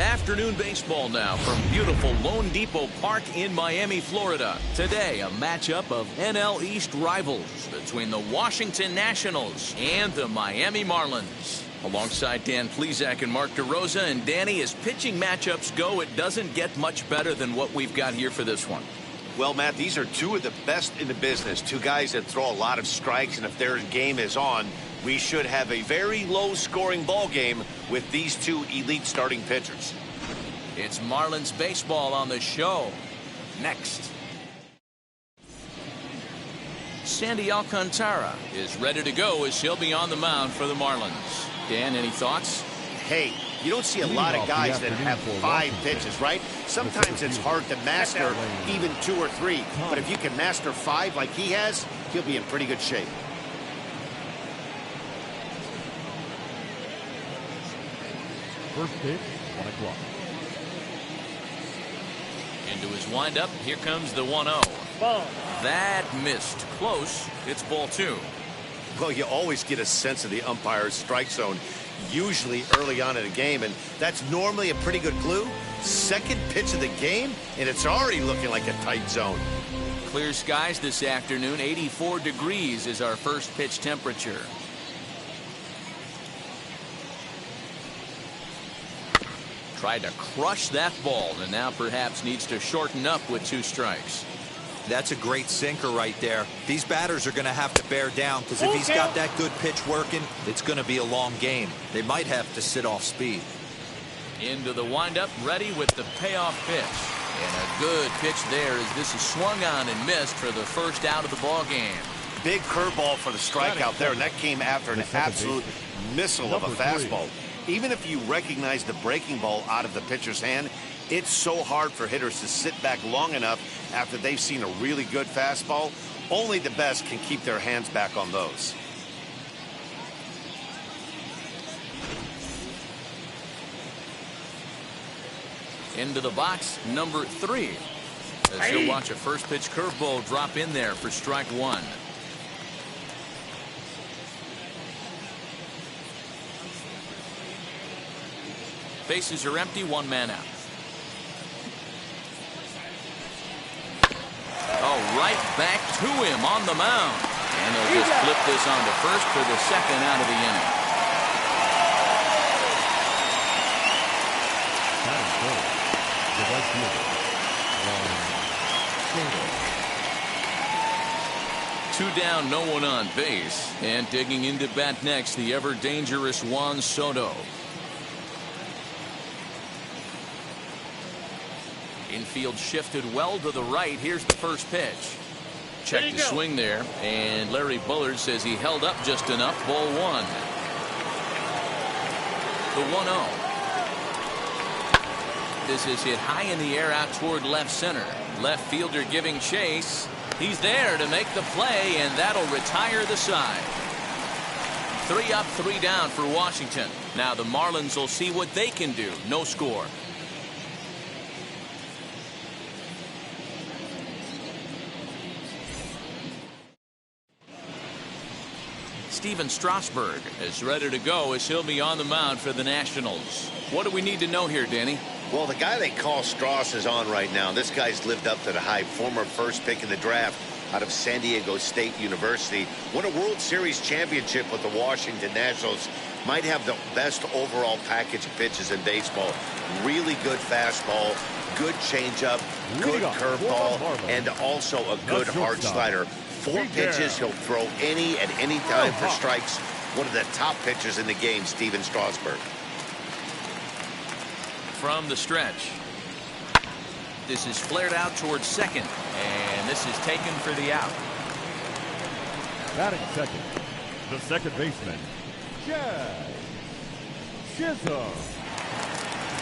Afternoon baseball now from beautiful Lone Depot Park in Miami, Florida. Today, a matchup of NL East rivals between the Washington Nationals and the Miami Marlins. Alongside Dan Plesac and Mark DeRosa, and Danny, as pitching matchups go, it doesn't get much better than what we've got here for this one. Well, Matt, these are two of the best in the business. Two guys that throw a lot of strikes, and if their game is on, we should have a very low-scoring ball game with these two elite starting pitchers. It's Marlins baseball on the show. Next. Sandy Alcantara is ready to go as he'll be on the mound for the Marlins. Dan, any thoughts? Hey, you don't see a lot of guys that have 5 pitches, right? Sometimes it's hard to master even 2 or 3. But if you can master 5 like he has, he'll be in pretty good shape. First pitch, 1 o'clock. Into his windup, here comes the 1-0. That missed. Close. It's ball 2. Well, you always get a sense of the umpire's strike zone, usually early on in a game, and that's normally a pretty good clue. Second pitch of the game, and it's already looking like a tight zone. Clear skies this afternoon. 84 degrees is our first pitch temperature. Tried to crush that ball, and now perhaps needs to shorten up with 2 strikes. That's a great sinker right there. These batters are going to have to bear down, because if he's got that good pitch working, it's going to be a long game. They might have to sit off speed. Into the windup, ready with the payoff pitch. And a good pitch there as this is swung on and missed for the first out of the ball game. Big curveball for the strikeout there, and that came after an absolute missile of a fastball. Even if you recognize the breaking ball out of the pitcher's hand, it's so hard for hitters to sit back long enough after they've seen a really good fastball. Only the best can keep their hands back on those. Into the box, number 3. As you'll watch a first pitch curveball drop in there for strike 1. Bases are empty, 1 man out. Oh, right back to him on the mound. And they'll just flip this on to first for the second out of the inning. Two down, no one on base. And digging into bat next, the ever dangerous Juan Soto. Infield shifted well to the right. Here's the first pitch. Check the swing there, and Larry Bullard says he held up just enough. Ball 1. The 1-0. This is hit high in the air out toward left center. Left fielder giving chase. He's there to make the play, and that'll retire the side. 3 up, 3 down for Washington. Now the Marlins will see what they can do. No score. Steven Strasburg is ready to go as he'll be on the mound for the Nationals. What do we need to know here, Danny? Well, the guy they call Strauss is on right now. This guy's lived up to the hype. Former first pick in the draft out of San Diego State University. Won a World Series championship with the Washington Nationals. Might have the best overall package of pitches in baseball. Really good fastball, good changeup, good curveball, and also a good hard slider. 4 pitches, he'll throw any at any time for strikes. One of the top pitchers in the game, Steven Strasburg. From the stretch. This is flared out towards second, and this is taken for the out. Batting second, the second baseman, Jazz Chisholm.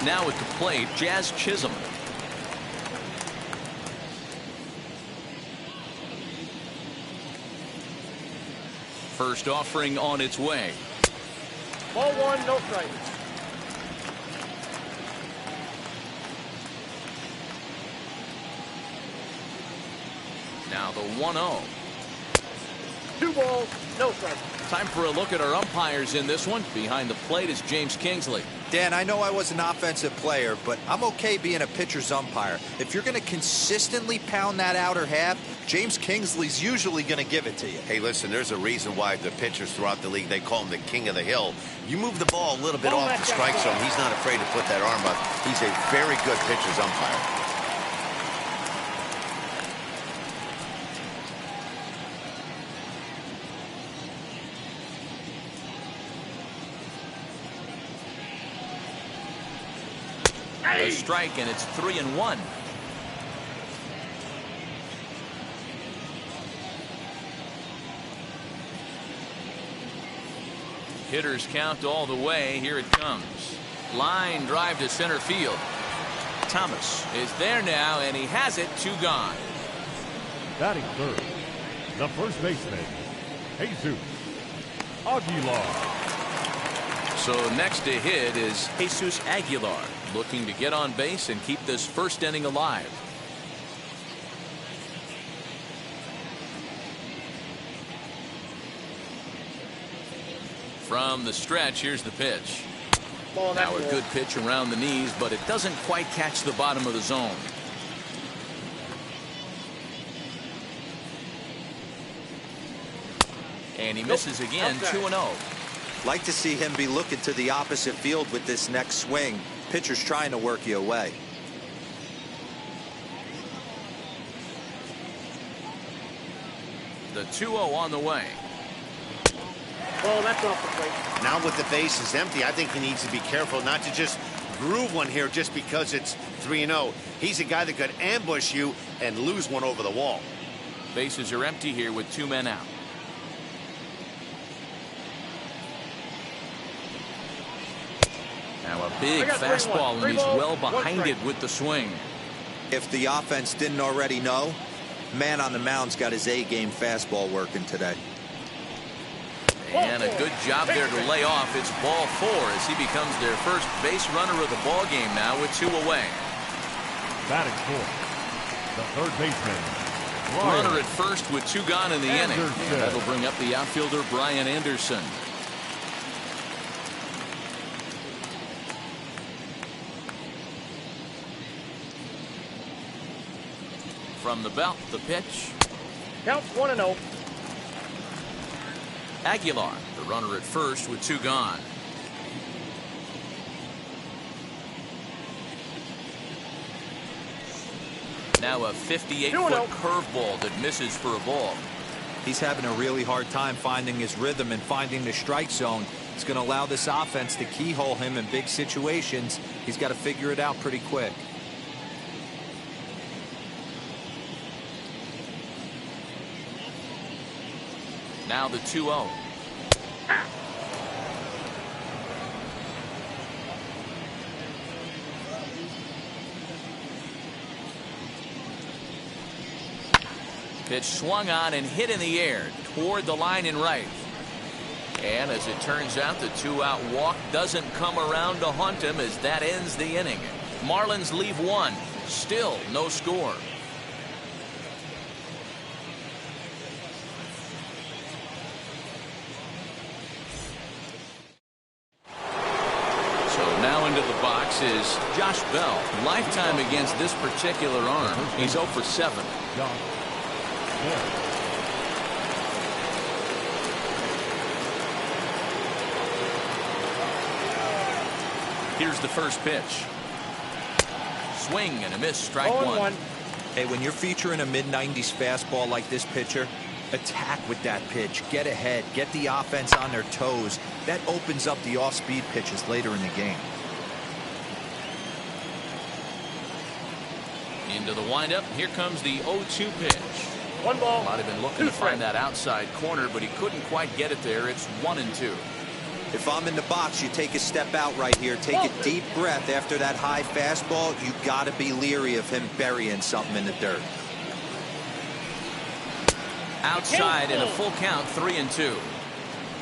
Now at the plate, Jazz Chisholm. First offering on its way. Ball 1, no strike. Now the 1-0. 2 balls, no strike. Time for a look at our umpires in this one. Behind the plate is James Kingsley. Dan, I know I was an offensive player, but I'm okay being a pitcher's umpire. If you're going to consistently pound that outer half, James Kingsley's usually going to give it to you. Hey, listen, there's a reason why the pitchers throughout the league, they call him the king of the hill. You move the ball a little bit off the strike zone, he's not afraid to put that arm up. He's a very good pitcher's umpire. A strike, and it's 3-1. Hitters count all the way. Here it comes. Line drive to center field. Thomas is there now, and he has it. 2 gone. Batting third, the first baseman, Jesus Aguilar. So next to hit is Jesus Aguilar, looking to get on base and keep this first inning alive. From the stretch, here's the pitch. Now a good pitch around the knees, but it doesn't quite catch the bottom of the zone. And he misses again. 2-0. Like to see him be looking to the opposite field with this next swing. Pitcher's trying to work you away. The 2-0 on the way. Oh, that's off the plate. Now with the bases empty, I think he needs to be careful not to just groove one here just because it's 3-0. He's a guy that could ambush you and lose one over the wall. Bases are empty here with 2 men out. Now a big fastball, and he's well behind it with the swing. If the offense didn't already know, man on the mound's got his A-game fastball working today. And a good job there to lay off. It's ball 4 as he becomes their first base runner of the ball game now with 2 away. Batting fourth, the third baseman, Runner at first with 2 gone in the inning. And that'll bring up the outfielder Brian Anderson. From the belt, the pitch. Counts 1-0. Aguilar, the runner at first with 2 gone. Now a 58-foot curveball that misses for a ball. He's having a really hard time finding his rhythm and finding the strike zone. It's going to allow this offense to keyhole him in big situations. He's got to figure it out pretty quick. Now the 2-0. Pitch swung on and hit in the air toward the line in right. And as it turns out, the 2-out walk doesn't come around to haunt him as that ends the inning. Marlins leave 1. Still no score. Now into the box is Josh Bell. Lifetime against this particular arm. He's 0 for 7. Here's the first pitch. Swing and a miss. Strike 1. Hey, when you're featuring a mid-90s fastball like this pitcher, attack with that pitch. Get ahead. Get the offense on their toes. That opens up the off-speed pitches later in the game. Into the windup. Here comes the 0-2 pitch. 1 ball. Might have been looking to find that outside corner, but he couldn't quite get it there. It's 1-2. If I'm in the box, you take a step out right here. Take a deep breath after that high fastball. You got to be leery of him burying something in the dirt. Outside and a full count. 3-2.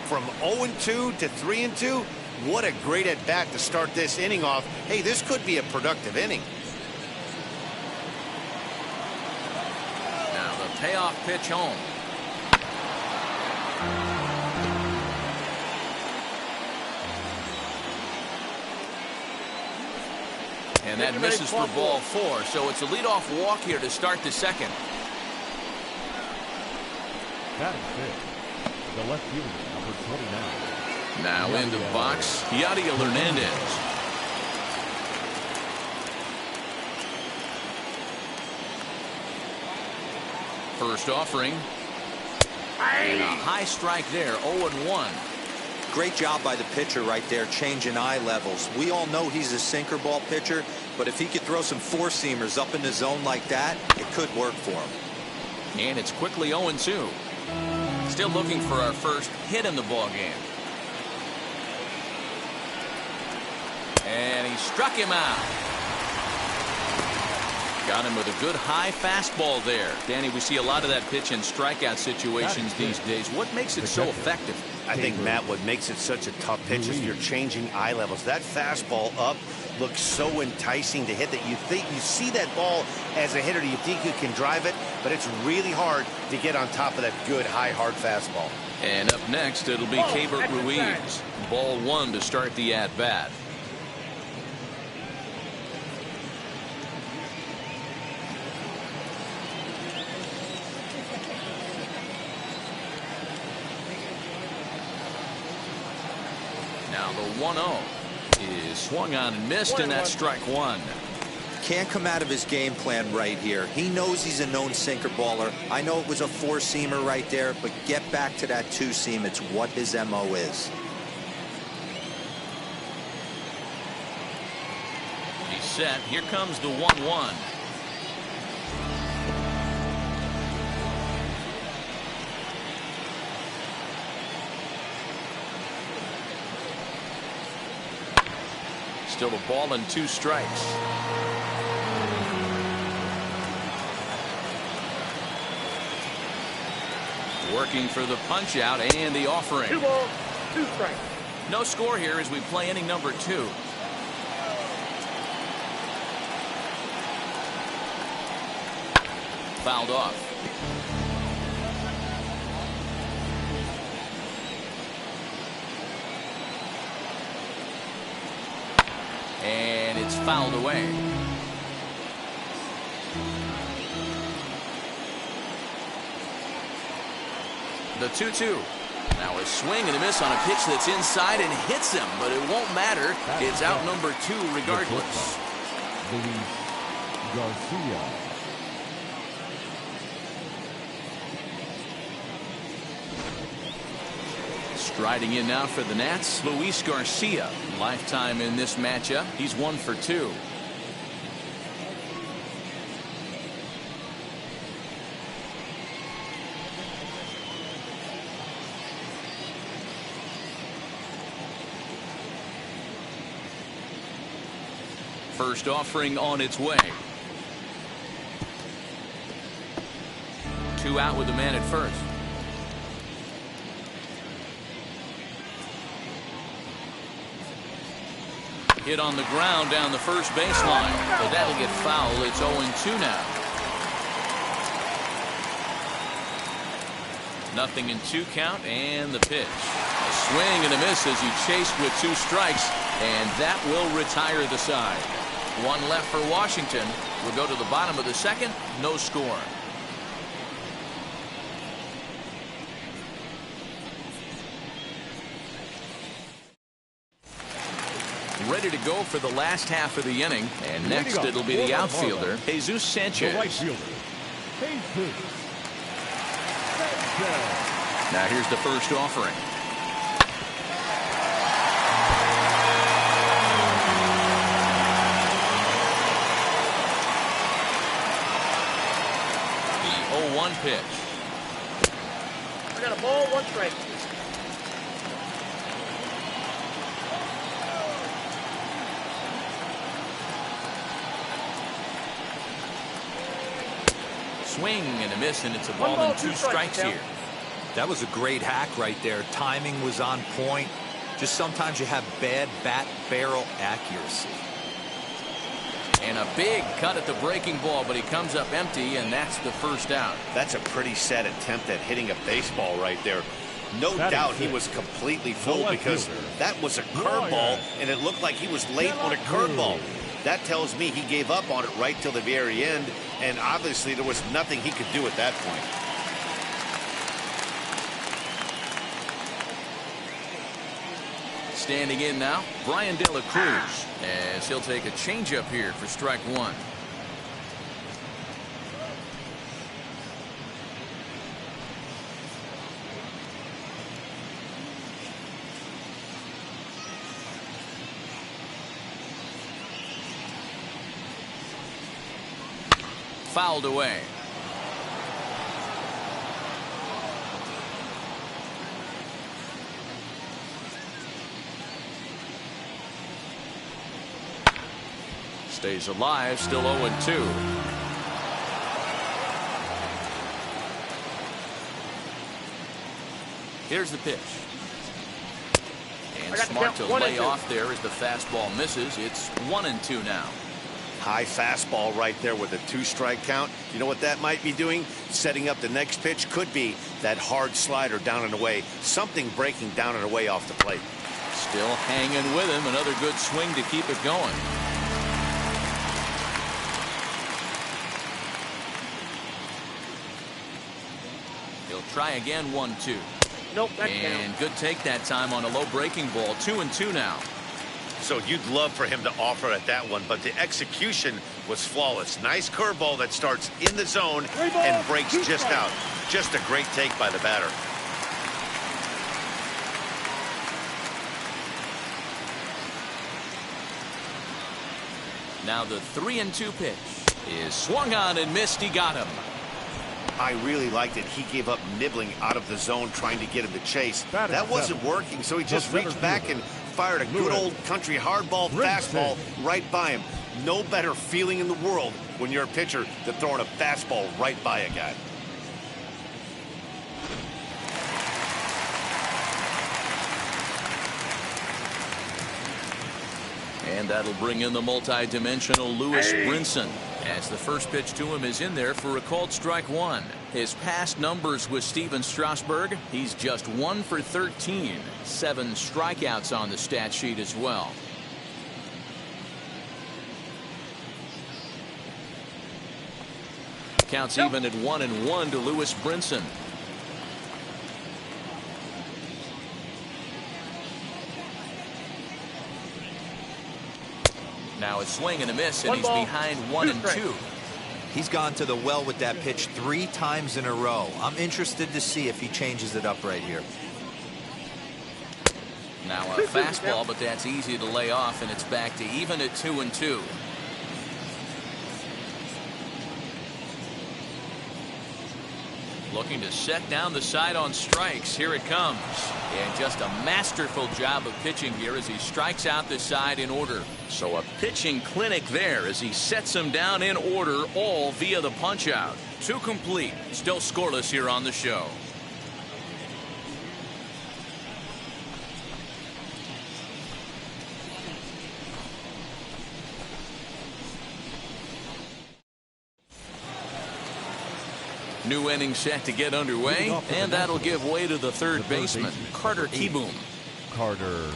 From 0-2 to 3-2, what a great at bat to start this inning off. Hey, this could be a productive inning. Now the payoff pitch home. And that misses for ball 4. So it's a leadoff walk here to start the second. Batting fifth, the left fielder, number 29. Now into the box, Yadier Hernandez. First offering. And a high strike there, 0-1. Great job by the pitcher right there, changing eye levels. We all know he's a sinker ball pitcher, but if he could throw some four-seamers up in the zone like that, it could work for him. And it's quickly 0-2. Still looking for our first hit in the ball game. And he struck him out. Got him with a good high fastball there. Danny, we see a lot of that pitch in strikeout situations these days. What makes it so effective? I think, Matt, what makes it such a tough pitch is you're changing eye levels. That fastball up looks so enticing to hit that you think you see that ball as a hitter. You think you can drive it, but it's really hard to get on top of that good high hard fastball. And up next, it'll be Keibert Ruiz. Ball 1 to start the at-bat. Now the 1-0 is swung on and missed, and that's strike 1. Can't come out of his game plan right here. He knows he's a known sinker baller. I know it was a four-seamer right there, but get back to that two-seam. It's what his MO is. He's set. Here comes the 1-1. Still a ball and 2 strikes. Working for the punch out and the offering. 2 balls, 2 strikes. No score here as we play inning number 2. Fouled off. And it's fouled away. The 2-2. Now a swing and a miss on a pitch that's inside and hits him, but it won't matter. It's out number 2 regardless. Luis Garcia. Striding in now for the Nats, Luis Garcia. Lifetime in this matchup. He's 1 for 2. First offering on its way. 2 out with the man at first. Hit on the ground down the first baseline, but that'll get foul. It's 0-2 now. Nothing in 2 count, and the pitch. A swing and a miss as he chased with 2 strikes, and that will retire the side. 1 left for Washington. We'll go to the bottom of the second. No score. Ready to go for the last half of the inning. And next it'll be the outfielder, Jesus Sanchez. The right fielder, Jesus Sanchez. Now here's the first offering. The 0-1 pitch. I got a ball, 1 strike. Swing and a miss, and it's a ball and 2 strikes here. That was a great hack right there. Timing was on point. Just sometimes you have bad bat barrel accuracy. And a big cut at the breaking ball, but he comes up empty, and that's the first out. That's a pretty sad attempt at hitting a baseball right there. No doubt he was completely fooled because that was a curveball, and it looked like he was late on a curveball. That tells me he gave up on it right till the very end, and obviously there was nothing he could do at that point. Standing in now, Brian De La Cruz, as he'll take a changeup here for strike one. Fouled away. Stays alive, still 0-2. Here's the pitch. And smart to lay off there as the fastball misses. It's 1-2 now. High fastball right there with a 2-strike count. You know what that might be doing? Setting up the next pitch. Could be that hard slider down and away. Something breaking down and away off the plate. Still hanging with him. Another good swing to keep it going. He'll try again, 1-2. Nope, that's and down. good take that time on a low breaking ball. 2-2 now. So you'd love for him to offer at that one, but the execution was flawless. Nice curveball that starts in the zone and breaks just out. Just a great take by the batter. Now the 3-2 pitch is swung on and missed. He got him. I really liked it. He gave up nibbling out of the zone trying to get him to chase. That wasn't working, so he just reached back and fired a good old country hardball fastball right by him. No better feeling in the world when you're a pitcher than throwing a fastball right by a guy. And that'll bring in the multi-dimensional Lewis Brinson, as the first pitch to him is in there for a called strike one. His past numbers with Steven Strasburg, he's just 1 for 13. 7 strikeouts on the stat sheet as well. Counts even at 1-1 to Lewis Brinson. Now a swing and a miss, and he's behind 1-2. He's gone to the well with that pitch 3 times in a row. I'm interested to see if he changes it up right here. Now a fastball, but that's easy to lay off, and it's back to even at 2-2. Looking to set down the side on strikes. Here it comes. And just a masterful job of pitching here as he strikes out the side in order. So a pitching clinic there as he sets him down in order, all via the punch out. 2 complete. Still scoreless here on the show. New inning set to get underway, and that'll give way to the third baseman, Carter Kieboom. Carter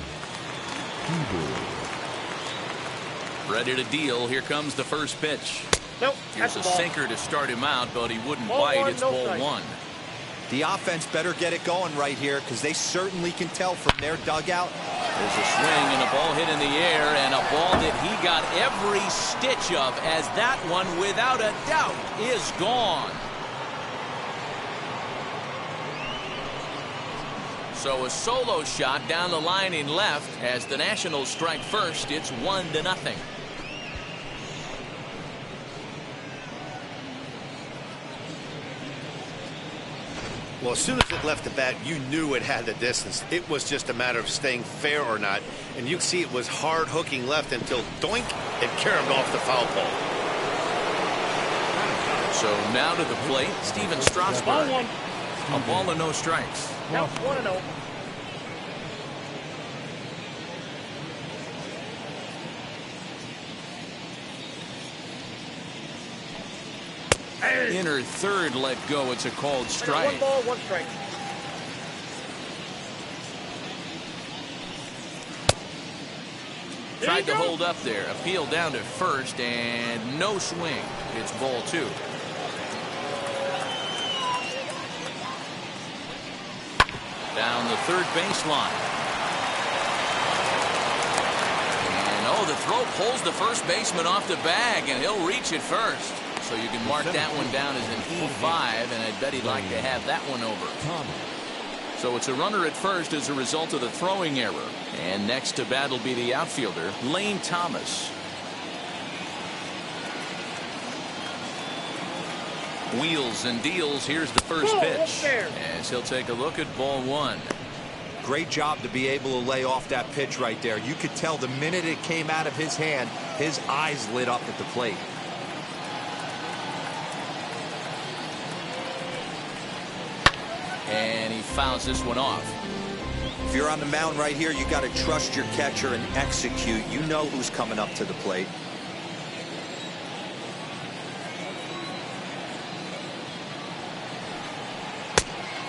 Kieboom. Ready to deal. Here comes the first pitch. Nope. Here's a sinker to start him out, but he wouldn't bite. It's ball 1. The offense better get it going right here, because they certainly can tell from their dugout. There's a swing and a ball hit in the air, and a ball that he got every stitch of, as that one, without a doubt, is gone. So a solo shot down the line in left as the Nationals strike first. It's 1-0. Well, as soon as it left the bat, you knew it had the distance. It was just a matter of staying fair or not. And you can see it was hard hooking left until doink, it carried off the foul pole. So now to the plate, Steven Strasburg. Ball 1. A ball and no strikes. Now 1-0. Inner third let go. It's a called strike. 1 ball, 1 strike. Tried to hold up there. Appeal down to first, and no swing. It's ball 2. Down the third baseline. And oh, the throw pulls the first baseman off the bag, and he'll reach it first. So you can mark that one down as an E5, and I bet he'd like to have that one over. So it's a runner at first as a result of the throwing error. And next to bat will be the outfielder, Lane Thomas. Wheels and deals. Here's the first pitch. As he'll take a look at ball 1. Great job to be able to lay off that pitch right there. You could tell the minute it came out of his hand, his eyes lit up at the plate. And he fouls this one off. If you're on the mound right here, you got to trust your catcher and execute. You know who's coming up to the plate.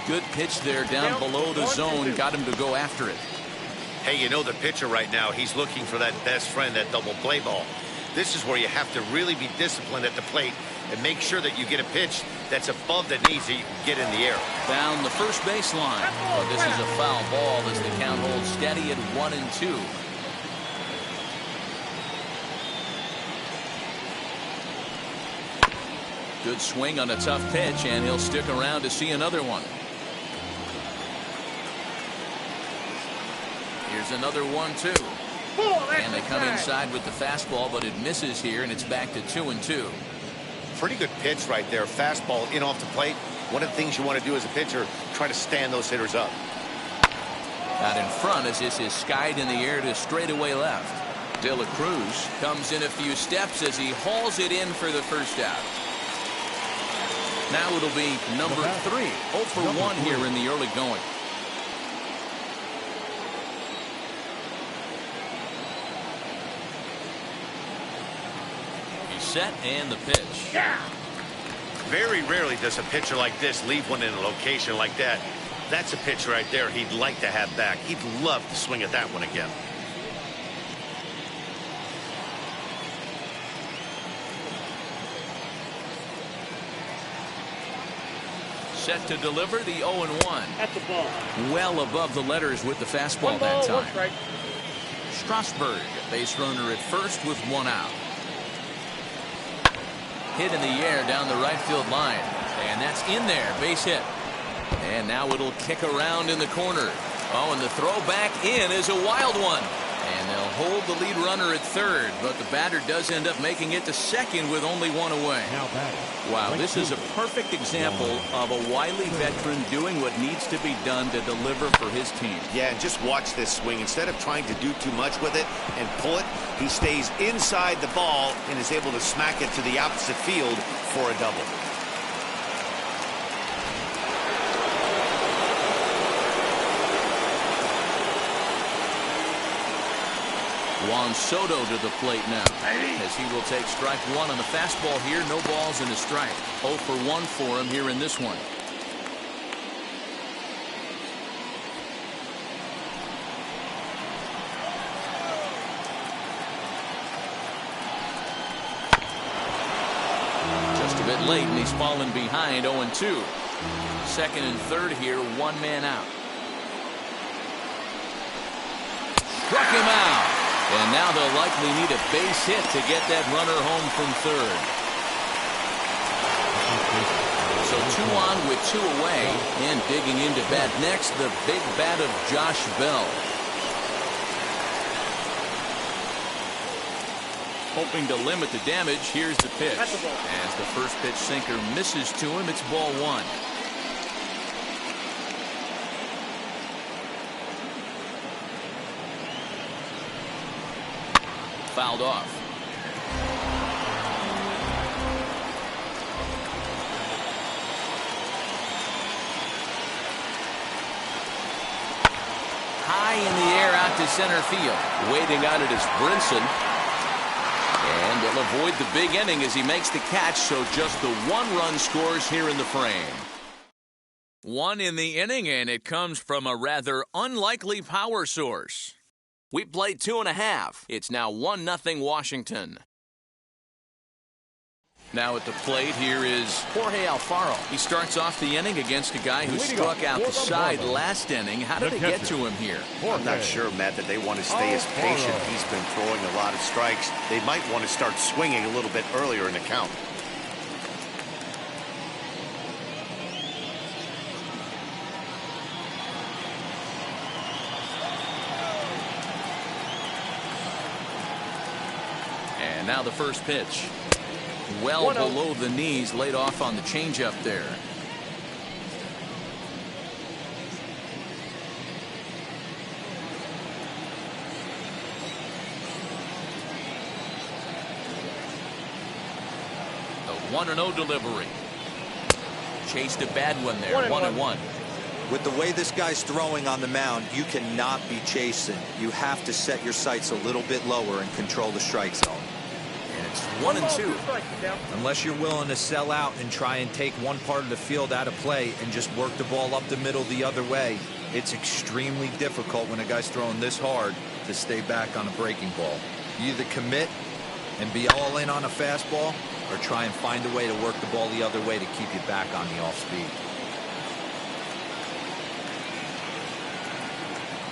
Good pitch there down below the zone. Got him to go after it. Hey, you know the pitcher right now, he's looking for that best friend, that double play ball. This is where you have to really be disciplined at the plate and make sure that you get a pitch that's above the knees that you can get in the air. Down the first baseline. But this is a foul ball as the count holds steady at 1-2. Good swing on a tough pitch, and he'll stick around to see another one. Here's another 1-2. And they come inside with the fastball, but it misses here, and it's back to 2-2. Pretty good pitch right there. Fastball in off the plate. One of the things you want to do as a pitcher, try to stand those hitters up. Out in front as this is skied in the air to straightaway left. De La Cruz comes in a few steps as he hauls it in for the first out. Now it'll be number 3. 0 for 1 here in the early going. Set and the pitch. Very rarely does a pitcher like this leave one in a location like that. That's a pitch right there he'd like to have back. He'd love to swing at that one again. Set to deliver the 0-1. That's the ball. Well above the letters with the fastball that time. Strasburg, base runner at first with 1 out. Hit in the air down the right field line, and that's in there, base hit. And now it'll kick around in the corner. Oh, and the throw back in is a wild one, and they'll hold the lead runner at third, but the batter does end up making it to second with only 1 away. Wow, this is a perfect example of a wily veteran doing what needs to be done to deliver for his team. Yeah, and just watch this swing. Instead of trying to do too much with it and pull it, he stays inside the ball and is able to smack it to the opposite field for a double. Juan Soto to the plate now as he will take strike 1 on the fastball here. No balls and a strike. 0 for 1 for him here in this one. Just a bit late, and he's fallen behind 0-2. Second and third here, 1 man out. Struck him out. And now they'll likely need a base hit to get that runner home from third. So 2 on with 2 away, and digging into bat next, the big bat of Josh Bell. Hoping to limit the damage, here's the pitch. As the first pitch sinker misses to him, it's ball 1. Fouled off. High in the air out to center field. Waiting on it is Brinson. And they'll avoid the big inning as he makes the catch, so just the 1 run scores here in the frame. 1 in the inning, and it comes from a rather unlikely power source. We played 2.5. It's now 1-0 Washington. Now at the plate, here is Jorge Alfaro. He starts off the inning against a guy who struck out the side last inning. How did it get to him here? I'm not sure, Matt, that they want to stay as patient. He's been throwing a lot of strikes. They might want to start swinging a little bit earlier in the count. And now the first pitch. Well below the knees, laid off on the changeup there. The 1-0 delivery. Chased a bad one there. 1-1. With the way this guy's throwing on the mound, you cannot be chasing. You have to set your sights a little bit lower and control the strike zone. It's 1-2. Unless you're willing to sell out and try and take one part of the field out of play and just work the ball up the middle the other way, it's extremely difficult when a guy's throwing this hard to stay back on a breaking ball. You either commit and be all in on a fastball or try and find a way to work the ball the other way to keep you back on the off speed.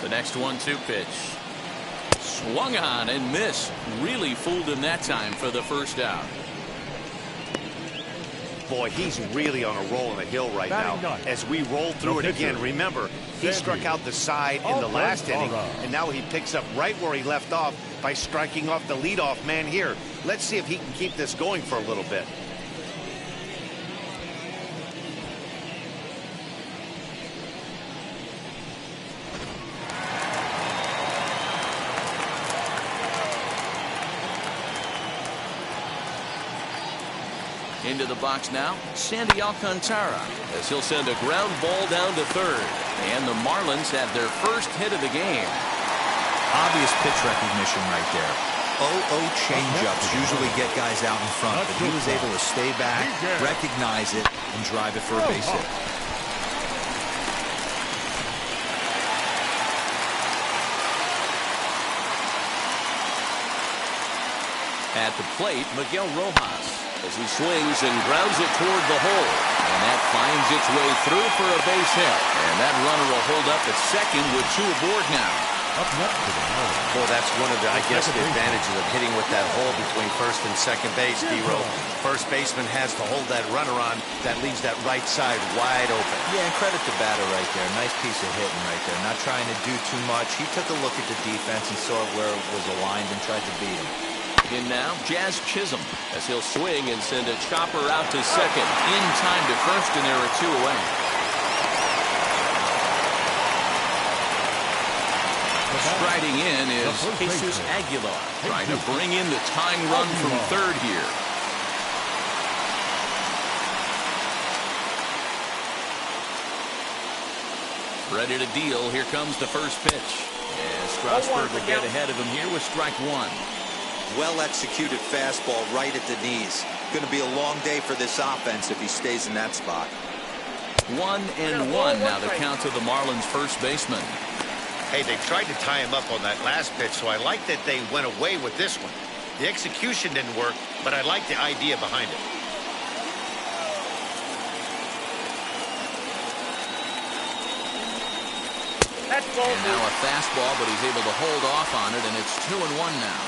The next 1-2 pitch. Swung on and missed. Really fooled him that time for the first out. Boy, he's really on a roll on the hill right now. As we roll through it again, remember, he struck out the side in the last inning, and now he picks up right where he left off by striking off the leadoff man here. Let's see if he can keep this going for a little bit. Into the box now, Sandy Alcantara, as he'll send a ground ball down to third. And the Marlins have their first hit of the game. Obvious pitch recognition right there. 0-0 changeups usually get guys out in front, but he was able to stay back, recognize it, and drive it for a base hit. At the plate, Miguel Rojas, as he swings and grounds it toward the hole. And that finds its way through for a base hit. And that runner will hold up at second with 2 aboard now. Up next to the Marlins. Well, that's one of the, I guess, the advantages of hitting with that hole between first and second base, D-Row. First baseman has to hold that runner on. That leaves that right side wide open. Yeah, and credit the batter right there. Nice piece of hitting right there. Not trying to do too much. He took a look at the defense and saw where it was aligned and tried to beat him. In now, Jazz Chisholm, as he'll swing and send a chopper out to second. In time to first, and there are 2 away. Striding in is Jesus Aguilar, trying to bring in the tying run from third here. Ready to deal. Here comes the first pitch. And Strasburg will get ahead of him here with strike 1. Well executed fastball right at the knees. Going to be a long day for this offense if he stays in that spot. 1-1 now the count to the Marlins first baseman. Hey, they tried to tie him up on that last pitch, so I like that they went away with this one. The execution didn't work, but I like the idea behind it. And now a fastball, but he's able to hold off on it, and it's 2-1 now.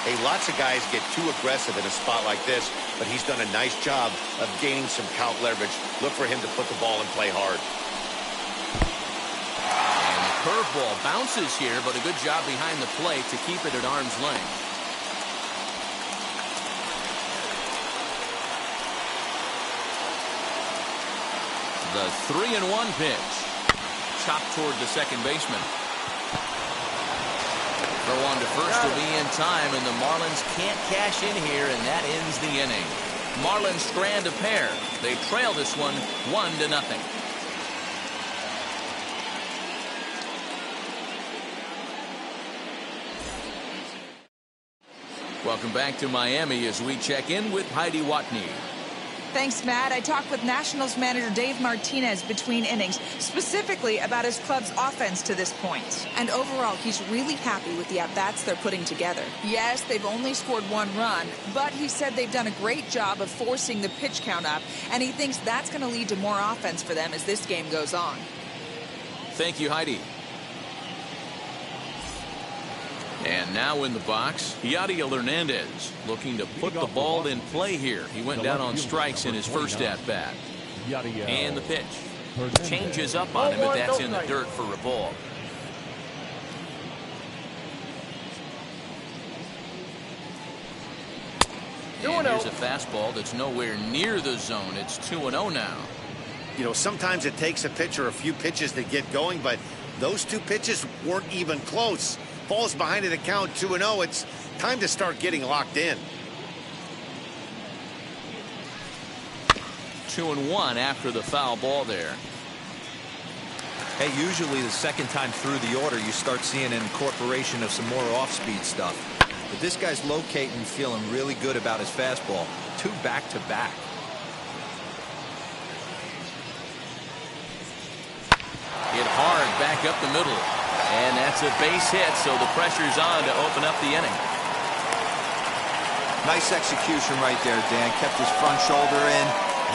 Hey, lots of guys get too aggressive in a spot like this, but he's done a nice job of gaining some count leverage. Look for him to put the ball and play hard. And the curveball bounces here, but a good job behind the plate to keep it at arm's length. The 3-1 pitch. Chopped toward the second baseman. Throw on to first will be in time, and the Marlins can't cash in here, and that ends the inning. Marlins strand a pair. They trail this one 1-0. Welcome back to Miami as we check in with Heidi Watney. Thanks, Matt. I talked with Nationals manager Dave Martinez between innings, specifically about his club's offense to this point. And overall, he's really happy with the at-bats they're putting together. Yes, they've only scored 1 run, but he said they've done a great job of forcing the pitch count up, and he thinks that's going to lead to more offense for them as this game goes on. Thank you, Heidi. And now in the box, Yadiel Hernandez looking to put the ball in play here. He went down on strikes in his first at-bat. And the pitch. Changes up on him, but that's in the dirt for a ball. And here's a fastball that's nowhere near the zone. It's 2-0 now. You know, sometimes it takes a pitcher a few pitches to get going, but those 2 pitches weren't even close. Falls behind at a count 2-0. It's time to start getting locked in. 2-1 after the foul ball there. Hey, usually the second time through the order, you start seeing an incorporation of some more off-speed stuff. But this guy's locating, feeling really good about his fastball. 2 back-to-back. Hit hard back up the middle. And that's a base hit, so the pressure's on to open up the inning. Nice execution right there, Dan. Kept his front shoulder in,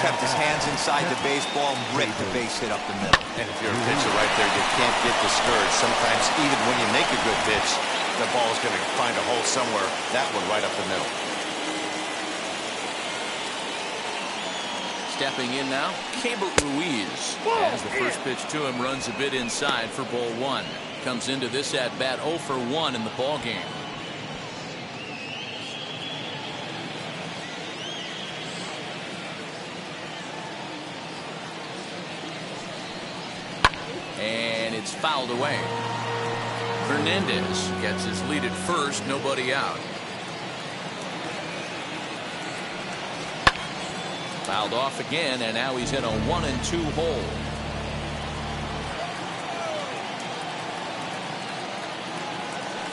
kept his hands inside the baseball, and ripped the base hit up the middle. And if you're a pitcher right there, you can't get discouraged. Sometimes even when you make a good pitch, the ball's going to find a hole somewhere. That one right up the middle. Stepping in now, Keibert Ruiz. As the first pitch to him runs a bit inside for ball 1. Comes into this at bat 0 for 1 in the ball game. And it's fouled away. Hernandez gets his lead at first, nobody out. Fouled off again, and now he's in a 1-2 hole.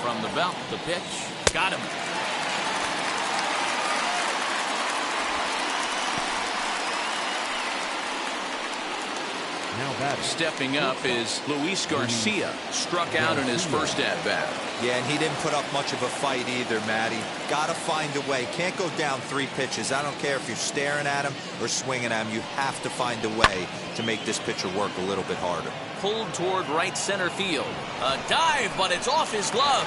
From the belt, the pitch. Got him. Now batting. Stepping up is Luis Garcia. Struck out in his first at-bat. Yeah, and he didn't put up much of a fight either, Matty. Gotta find a way. Can't go down 3 pitches. I don't care if you're staring at him or swinging at him. You have to find a way to make this pitcher work a little bit harder. Pulled toward right center field. A dive, but it's off his glove.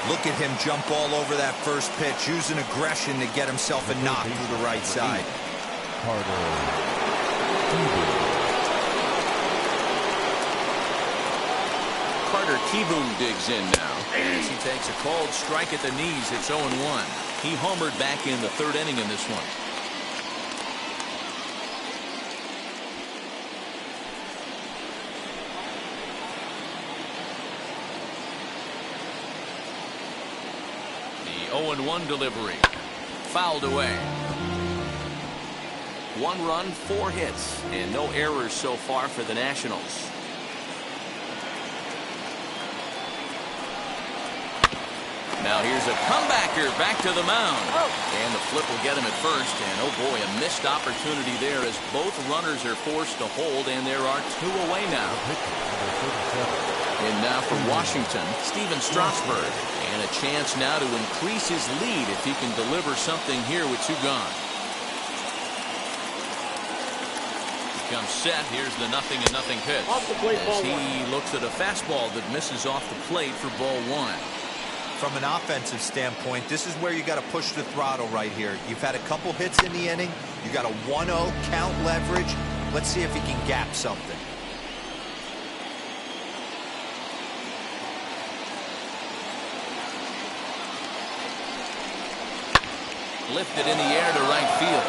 Look at him jump all over that first pitch, using aggression to get himself a knock to the right side. Carter Kieboom digs in now as he takes a called strike at the knees. It's 0-1. He homered back in the 3rd inning in this one. The 0-1 delivery. Fouled away. 1 run, 4 hits, and no errors so far for the Nationals. Now here's a comebacker back to the mound. And the flip will get him at first. And oh boy, a missed opportunity there as both runners are forced to hold, and there are 2 away now. And now for Washington, Steven Strasburg. And a chance now to increase his lead if he can deliver something here with 2 gone. Comes set. Here's the 0-0 pitch. Off the plate, as he looks at a fastball that misses off the plate for ball 1. From an offensive standpoint, this is where you got to push the throttle right here. You've had a couple hits in the inning. You got a 1-0 count leverage. Let's see if he can gap something. Lifted in the air to right field.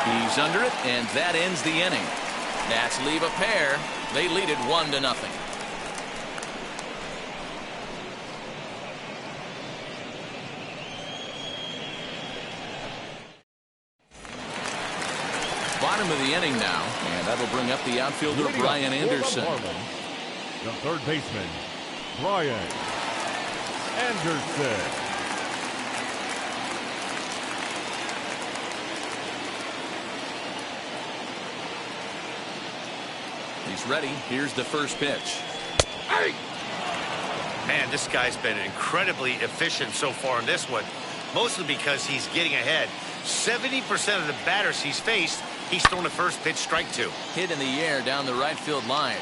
He's under it, and that ends the inning. Nats leave a pair. They lead it 1-0. Bottom of the inning now, and that'll bring up the outfielder Brian Anderson. The third baseman, Brian Anderson. He's ready. Here's the first pitch. Hey! Man, this guy's been incredibly efficient so far in this one, mostly because he's getting ahead. 70% of the batters he's faced, he's thrown a first pitch strike to. Hit in the air down the right field line.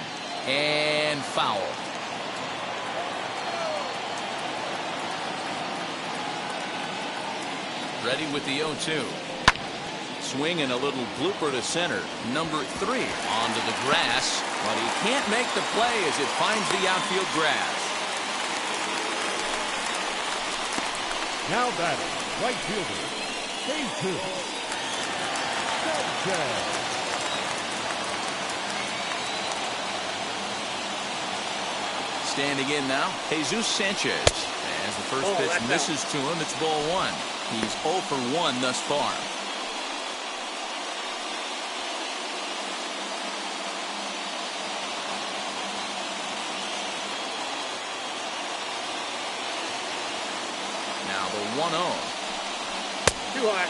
And foul. Ready with the 0-2. Swing and a little blooper to center. Number 3 onto the grass, but he can't make the play as it finds the outfield grass. Now batting, right fielder, J2. Sanchez. Standing in now, Jesus Sanchez. As the first pitch misses to him, it's ball 1. He's 0 for 1 thus far. Now the 1-0. Too high.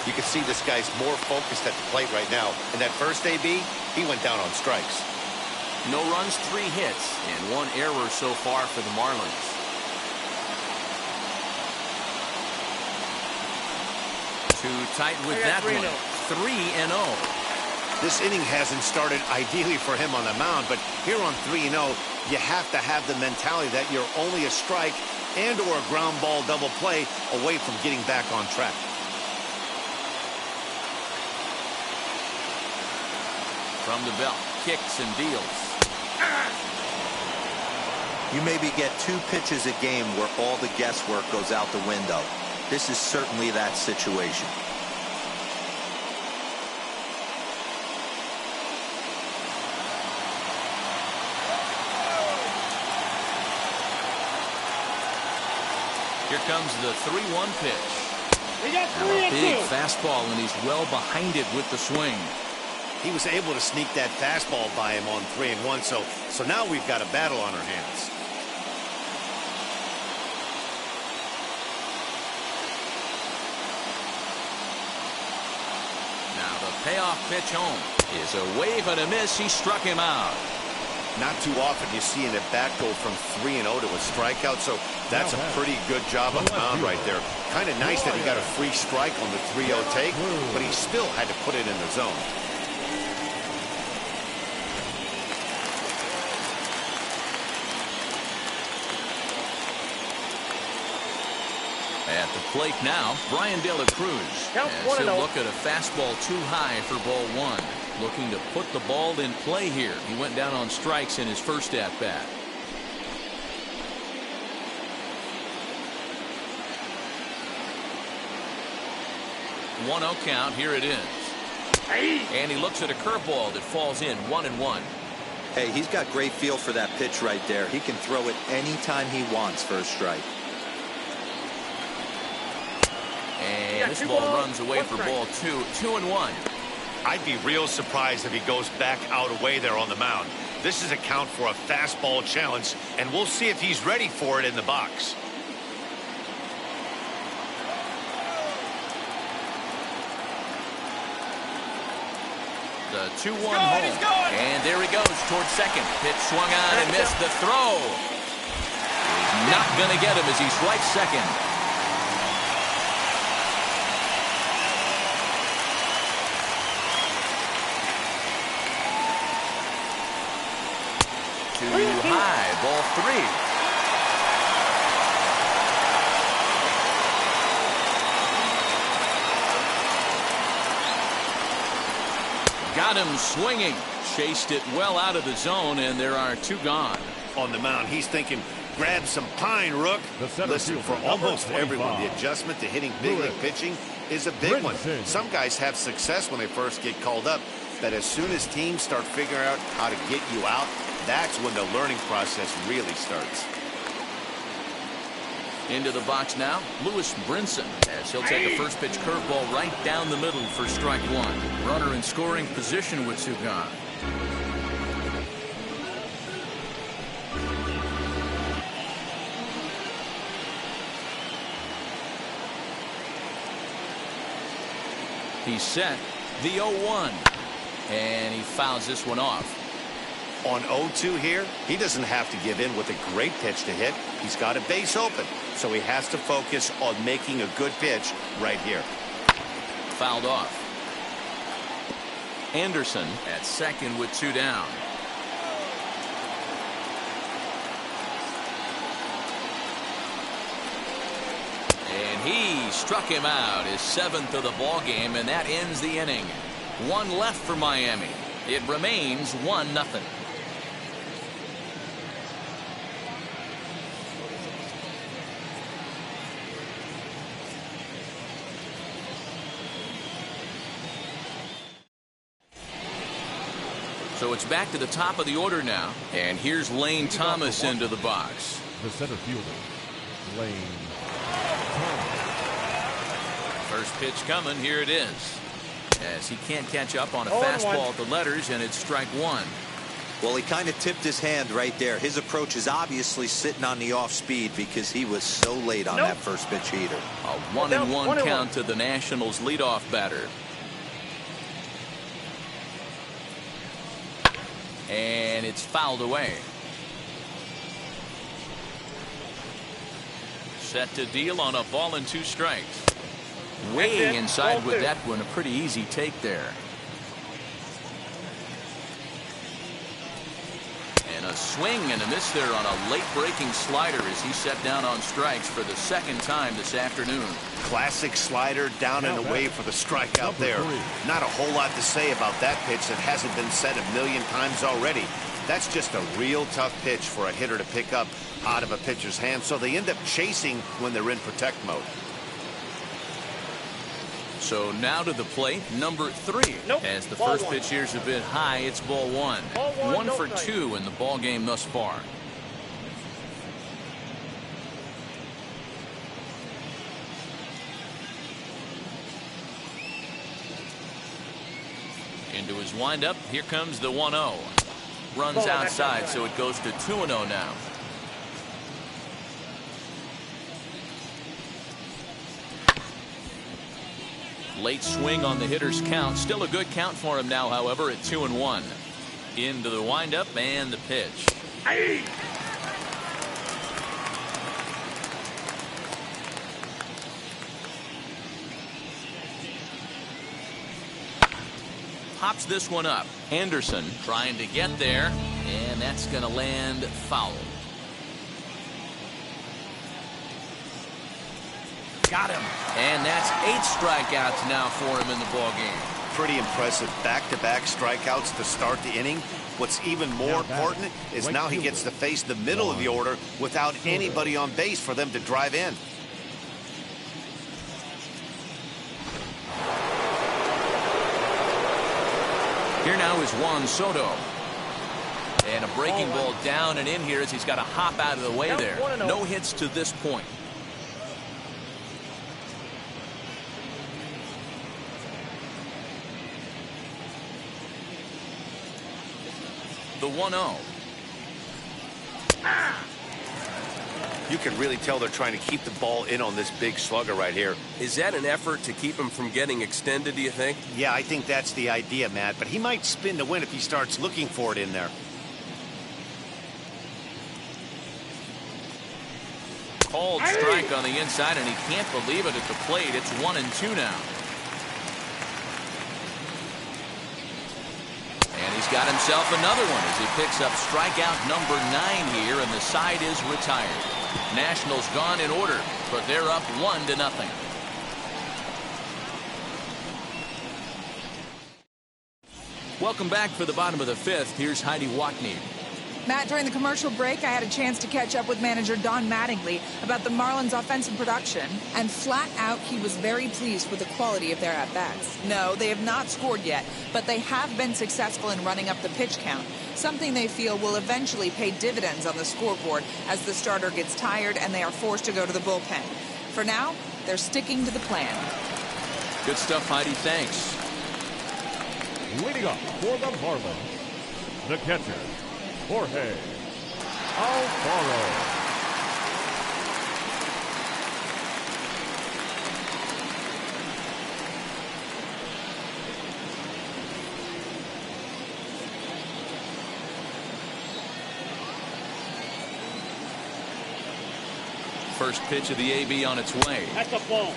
You can see this guy's more focused at the plate right now. In that first AB, he went down on strikes. No runs, 3 hits, and 1 error so far for the Marlins. Too tight with that one. 3-0. This inning hasn't started ideally for him on the mound, but here on 3-0, you have to have the mentality that you're only a strike and or a ground ball double play away from getting back on track. From the belt, kicks and deals. You maybe get 2 pitches a game where all the guesswork goes out the window. This is certainly that situation. Here comes the 3-1 pitch. We got Now a 3-2. big fastball, and he's well behind it with the swing. He was able to sneak that fastball by him on 3-1, so now we've got a battle on our hands. Now the payoff pitch home is a wave and a miss. He struck him out. Not too often you see an at-bat go from 3-0 to a strikeout, so that's a pretty good job on the mound right there. Kind of nice that he got a free strike on the 3-0 take, but he still had to put it in the zone. At the plate now, Brian De La Cruz. Count As 1-0. he'll look at a fastball too high for ball 1. Looking to put the ball in play here. He went down on strikes in his first at-bat. One 0 count. Here it is. And he looks at a curveball that falls in 1-1. Hey, he's got great feel for that pitch right there. He can throw it anytime he wants for a strike. And this ball runs away for ball 2. 2-1. I'd be real surprised if he goes back out away there on the mound. This is a count for a fastball challenge, and we'll see if he's ready for it in the box. The 2-1 home. And there he goes towards second. Pitch swung on and missed the throw. He's not going to get him as he strikes second. Too high. Ball 3. Got him swinging. Chased it well out of the zone, and there are 2 gone. On the mound, he's thinking, grab some pine, Rook. Listen, for almost everyone, the adjustment to hitting big league pitching is a big one. Some guys have success when they first get called up, but as soon as teams start figuring out how to get you out, that's when the learning process really starts. Into the box now, Lewis Brinson, as he'll take a first pitch curveball right down the middle for strike 1. Runner in scoring position with 2 gone. He's set the 0-1. And he fouls this one off. On 0-2 here, he doesn't have to give in with a great pitch to hit. He's got a base open, so he has to focus on making a good pitch right here. Fouled off. Anderson at second with 2 down. And he struck him out, his 7th of the ball game, and that ends the inning. 1 left for Miami. It remains 1-0. So it's back to the top of the order now. And here's Lane Thomas into the box. The center fielder, Lane Thomas. First pitch coming. Here it is. As he can't catch up on a fastball at the letters, and it's strike 1. Well, he kind of tipped his hand right there. His approach is obviously sitting on the off speed because he was so late on that first pitch heater. A 1-1 count to the Nationals leadoff batter. And it's fouled away. Set to deal on a ball and 2 strikes. Way inside with that one. A pretty easy take there. And a swing and a miss there on a late breaking slider as he set down on strikes for the 2nd time this afternoon. Classic slider down and away for the strikeout there. Not a whole lot to say about that pitch that hasn't been said a million times already. That's just a real tough pitch for a hitter to pick up out of a pitcher's hand, so they end up chasing when they're in protect mode. So now to the plate, number 3. As the first pitch here's a bit high, it's ball 1. 1 for 2 in the ball game thus far. Into his windup, here comes the 1-0. Runs outside, so it goes to 2-0 now. Late swing on the hitter's count. Still a good count for him now, however, at 2-1. Into the windup and the pitch. Pops this one up. Anderson trying to get there, and that's going to land foul. Got him. And that's 8 strikeouts now for him in the ball game. Pretty impressive back-to-back strikeouts to start the inning. What's even more important is now he gets to face the middle of the order without anybody on base for them to drive in. Here now is Juan Soto. And a breaking ball down and in here as he's got to hop out of the way there. No hits to this point. The 1-0. You can really tell they're trying to keep the ball in on this big slugger right here. Is that an effort to keep him from getting extended, do you think? Yeah, I think that's the idea, Matt, but he might spin to win if he starts looking for it in there. Called strike on the inside, and he can't believe it at the plate. It's 1-2 now. And he's got himself another one as he picks up strikeout number 9 here, and the side is retired. Nationals gone in order, but they're up 1-0. Welcome back for the bottom of the 5th. Here's Heidi Watney. Matt, during the commercial break, I had a chance to catch up with manager Don Mattingly about the Marlins' offensive production, and flat out, he was very pleased with the quality of their at-bats. No, they have not scored yet, but they have been successful in running up the pitch count, something they feel will eventually pay dividends on the scoreboard as the starter gets tired and they are forced to go to the bullpen. For now, they're sticking to the plan. Good stuff, Heidi. Thanks. Leading up for the Marlins, the catcher, Jorge Alfaro. first pitch of the AB on its way. That's a ball.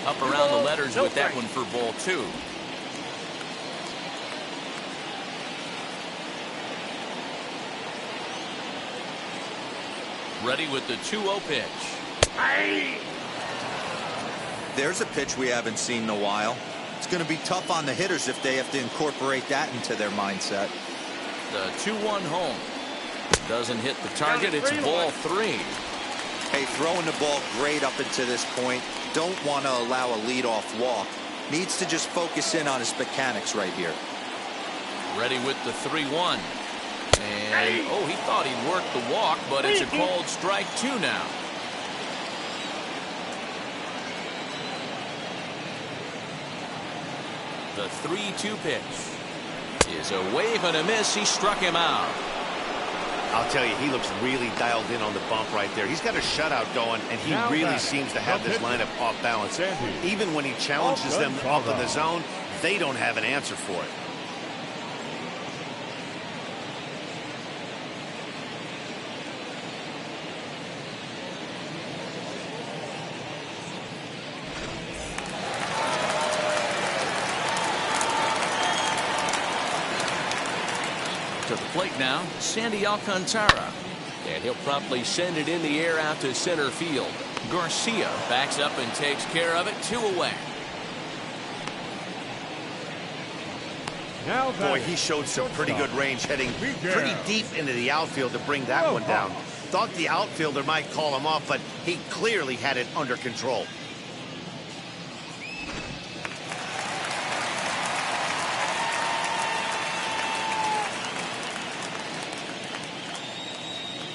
Up around the letters with that one for ball 2. Ready with the 2-0 pitch. There's a pitch we haven't seen in a while. It's going to be tough on the hitters if they have to incorporate that into their mindset. The 2-1 home. Doesn't hit the target. It's ball 3. Hey, throwing the ball great up until this point. Don't want to allow a leadoff walk. Needs to just focus in on his mechanics right here. Ready with the 3-1. And, oh, he thought he'd work the walk, but it's a called strike 2 now. The 3-2 pitch is a wave and a miss. He struck him out. I'll tell you, he looks really dialed in on the bump right there. He's got a shutout going, and he really seems to have this lineup off balance. Even when he challenges them up in the zone, they don't have an answer for it. To the plate now, Sandy Alcantara. And he'll promptly send it in the air out to center field. Garcia backs up and takes care of it. 2 away. Boy, he showed some pretty good range heading pretty deep into the outfield to bring that one down. Thought the outfielder might call him off, but he clearly had it under control.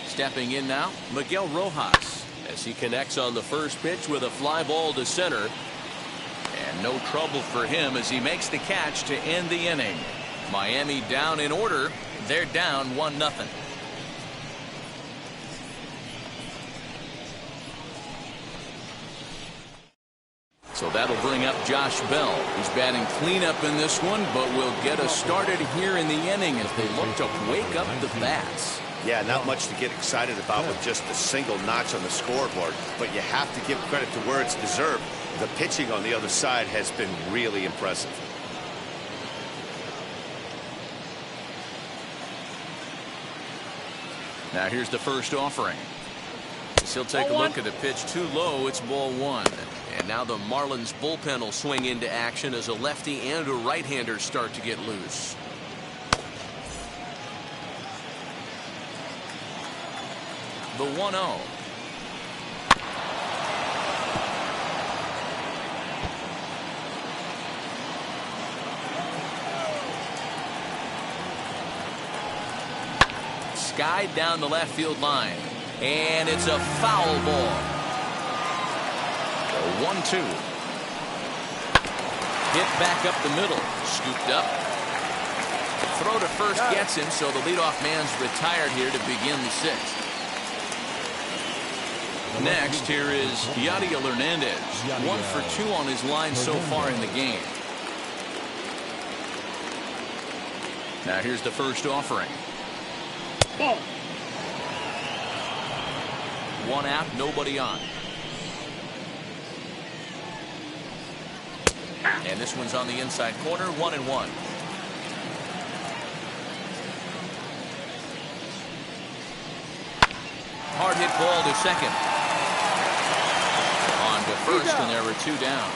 Stepping in now, Miguel Rojas, as he connects on the first pitch with a fly ball to center. And no trouble for him as he makes the catch to end the inning. Miami down in order. They're down 1-0. So that'll bring up Josh Bell, who's batting cleanup in this one, but will get us started here in the inning as they look to wake up the bats. Yeah, not much to get excited about with just a single notch on the scoreboard, but you have to give credit to where it's deserved. The pitching on the other side has been really impressive. Now here's the first offering. He'll take a look at the pitch too low. It's ball 1. And now the Marlins bullpen will swing into action as a lefty and a right-hander start to get loose. The 1-0. Skied down the left field line. And it's a foul ball. The 1-2. Hit back up the middle. Scooped up. Throw to first gets him, so the leadoff man's retired here to begin the 6th. Next, here is Yadiel Hernandez. 1 for 2 on his line so far in the game. Now here's the first offering. Ball. 1 out, nobody on. And this one's on the inside corner, 1-1. Hard hit ball to second. On to first, and there were 2 down.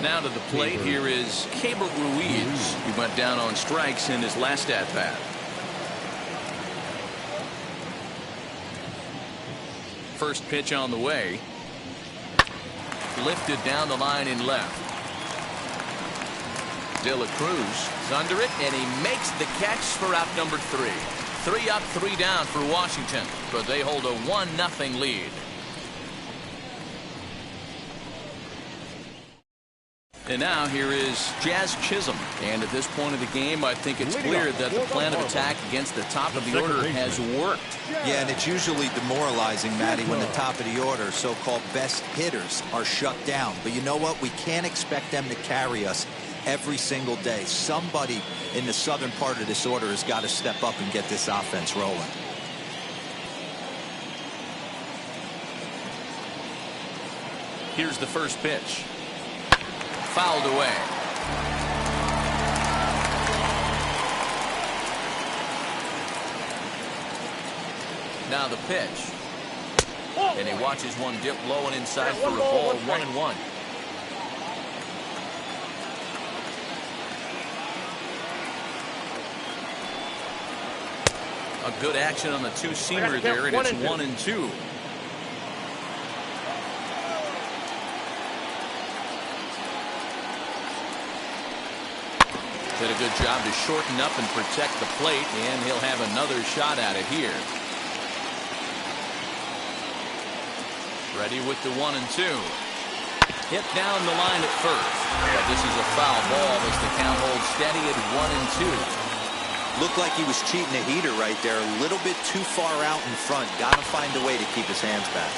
Now to the plate, here is Keibert Ruiz. He went down on strikes in his last at-bat. First pitch on the way. Lifted down the line in left. De La Cruz is under it, and he makes the catch for out number 3. 3 up, 3 down for Washington, but they hold a 1-0 lead. And now here is Jazz Chisholm. And at this point of the game, I think it's clear that the plan of attack against the top of the order has worked. Yeah, and it's usually demoralizing, Matty, when the top of the order, so-called best hitters, are shut down. But you know what? We can't expect them to carry us every single day. Somebody in the southern part of this order has got to step up and get this offense rolling. Here's the first pitch. Fouled away. Now the pitch. And he watches one dip low and inside for a ball. 1-1. A good action on the two-seamer there, and it's 1-2. Did a good job to shorten up and protect the plate, and he'll have another shot at it here. Ready with the 1-2. Hit down the line at first. But this is a foul ball as the count holds steady at 1-2. Looked like he was cheating a heater right there. A little bit too far out in front. Got to find a way to keep his hands back.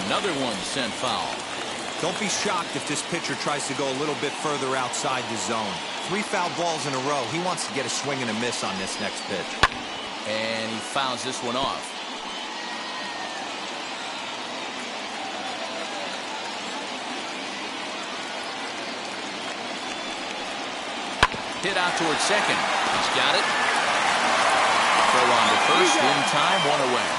Another one sent foul. Don't be shocked if this pitcher tries to go a little bit further outside the zone. 3 foul balls in a row. He wants to get a swing and a miss on this next pitch. And he fouls this one off. Hit out towards second. He's got it. Throw on to first in time, 1 away.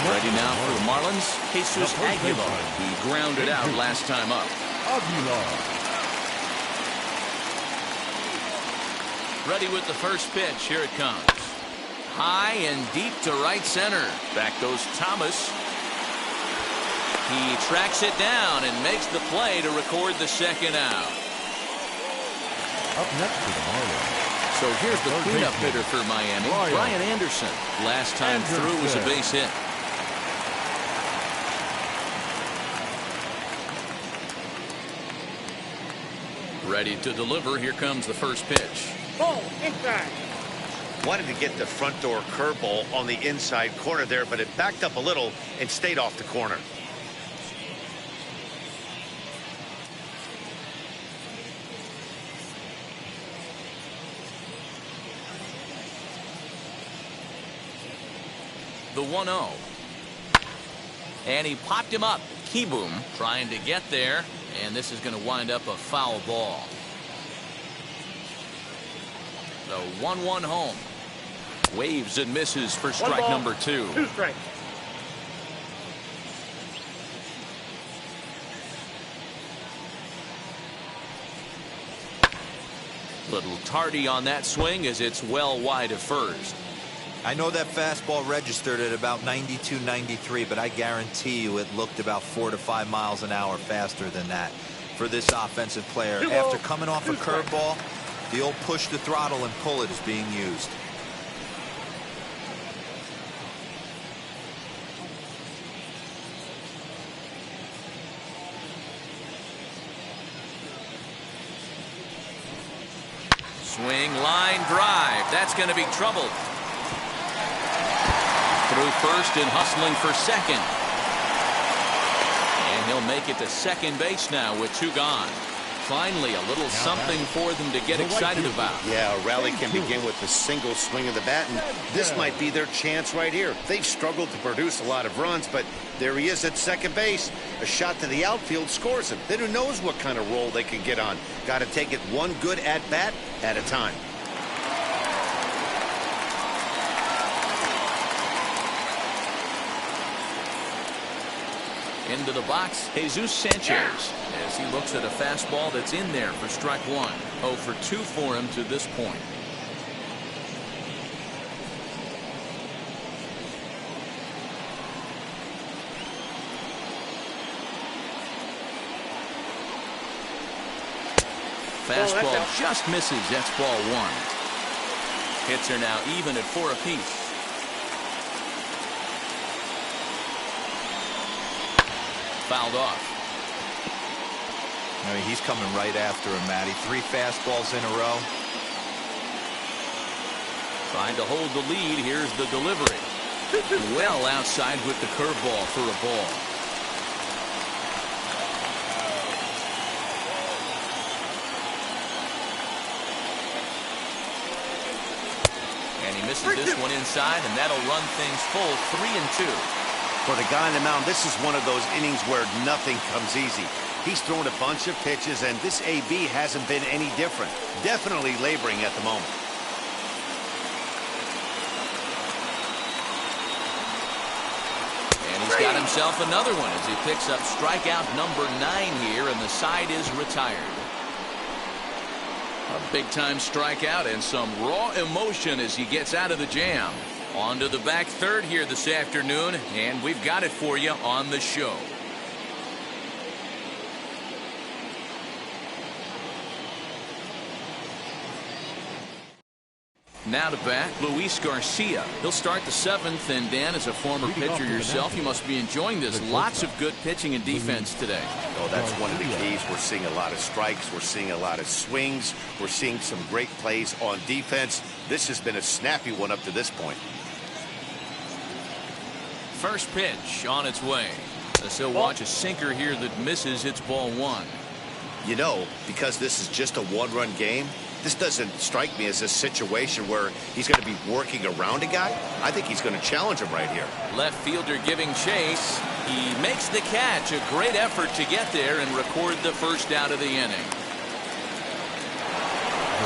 Ready now for the Marlins, Jesus Aguilar. He grounded out last time up. Ready with the first pitch. Here it comes. High and deep to right center. Back goes Thomas. He tracks it down and makes the play to record the second out. Up next to the Marlins. So here's the cleanup hitter for Miami, Brian Anderson. Last time through was a base hit. Ready to deliver. Here comes the first pitch. Ball inside. Wanted to get the front door curveball on the inside corner there, but it backed up a little and stayed off the corner. The 1-0. And he popped him up. Keyboom trying to get there. And this is going to wind up a foul ball. The 1-1 home. Waves and misses for strike number 2. 2 strikes. Little tardy on that swing as it's well wide of first. I know that fastball registered at about 92, 93, but I guarantee you it looked about 4 to 5 miles an hour faster than that for this offensive player. After coming off a curveball, the old push the throttle and pull it is being used. Swing, line, drive. That's going to be trouble. Through first and hustling for second. And he'll make it to second base now with 2 gone. Finally, a little something for them to get excited about. Yeah, a rally can begin with a single swing of the bat, and this might be their chance right here. They've struggled to produce a lot of runs, but there he is at second base. A shot to the outfield scores him. Then who knows what kind of roll they can get on. Got to take it one good at-bat at a time. Into the box, Jesus Sanchez, as he looks at a fastball that's in there for strike 1. 0 for 2 for him to this point. Fastball just misses. That's ball 1. Hits are now even at 4 apiece. fouled off. I mean, he's coming right after him, Matty. 3 fastballs in a row. Trying to hold the lead. Here's the delivery. Well outside with the curveball for a ball. And he misses this one inside, and that'll run things full 3-2. For the guy on the mound, this is one of those innings where nothing comes easy. He's thrown a bunch of pitches, and this AB hasn't been any different. Definitely laboring at the moment. And he's got himself another one as he picks up strikeout number 9 here, and the side is retired. A big-time strikeout and some raw emotion as he gets out of the jam. On to the back third here this afternoon, and we've got it for you on the show. Now to bat, Luis Garcia. He'll start the 7th, and Dan, as a former pitcher yourself, you must be enjoying this. Lots of good pitching and defense today. Oh, that's one of the keys. We're seeing a lot of strikes. We're seeing a lot of swings. We're seeing some great plays on defense. This has been a snappy one up to this point. First pitch on its way. As he'll watch a sinker here that misses. It's ball 1. You know, because this is just a one-run game, this doesn't strike me as a situation where he's going to be working around a guy. I think he's going to challenge him right here. Left fielder giving chase. He makes the catch. A great effort to get there and record the first out of the inning.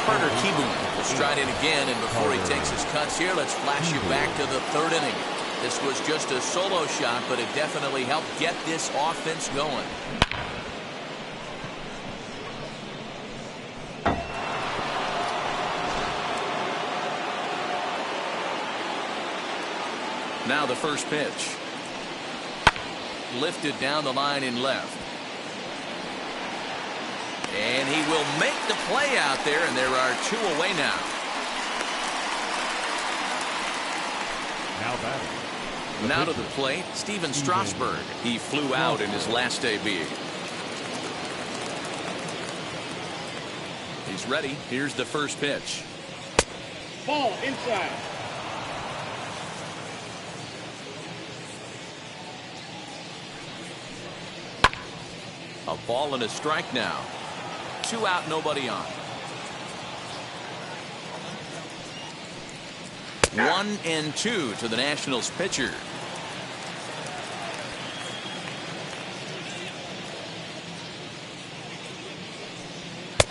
Carter Kieboom will stride in again, and before he takes his cuts here, let's flash you back to the 3rd inning. This was just a solo shot, but it definitely helped get this offense going. Now the first pitch. Lifted down the line in left. And he will make the play out there, and there are 2 away now. Now batting. Now to the plate, Steven Strasburg. He flew out in his last AB. He's ready. Here's the first pitch. Ball inside. A ball and a strike now. 2 out, nobody on. 1-2 to the Nationals pitcher.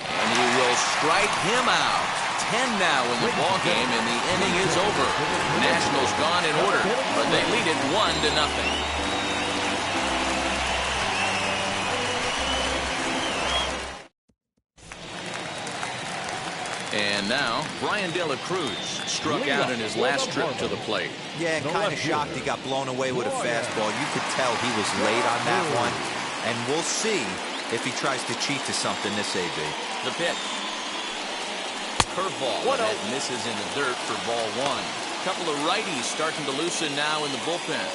And he will strike him out. 10 now in the ball game, and the inning is over. The Nationals gone in order, but they lead it 1-0. And now, Brian De La Cruz struck out in his last trip to the plate. Yeah, and kind of shocked he got blown away with a fastball. You could tell he was late on that one. And we'll see if he tries to cheat to something this AB. The pitch. Curveball, and that misses in the dirt for ball 1. Couple of righties starting to loosen now in the bullpen.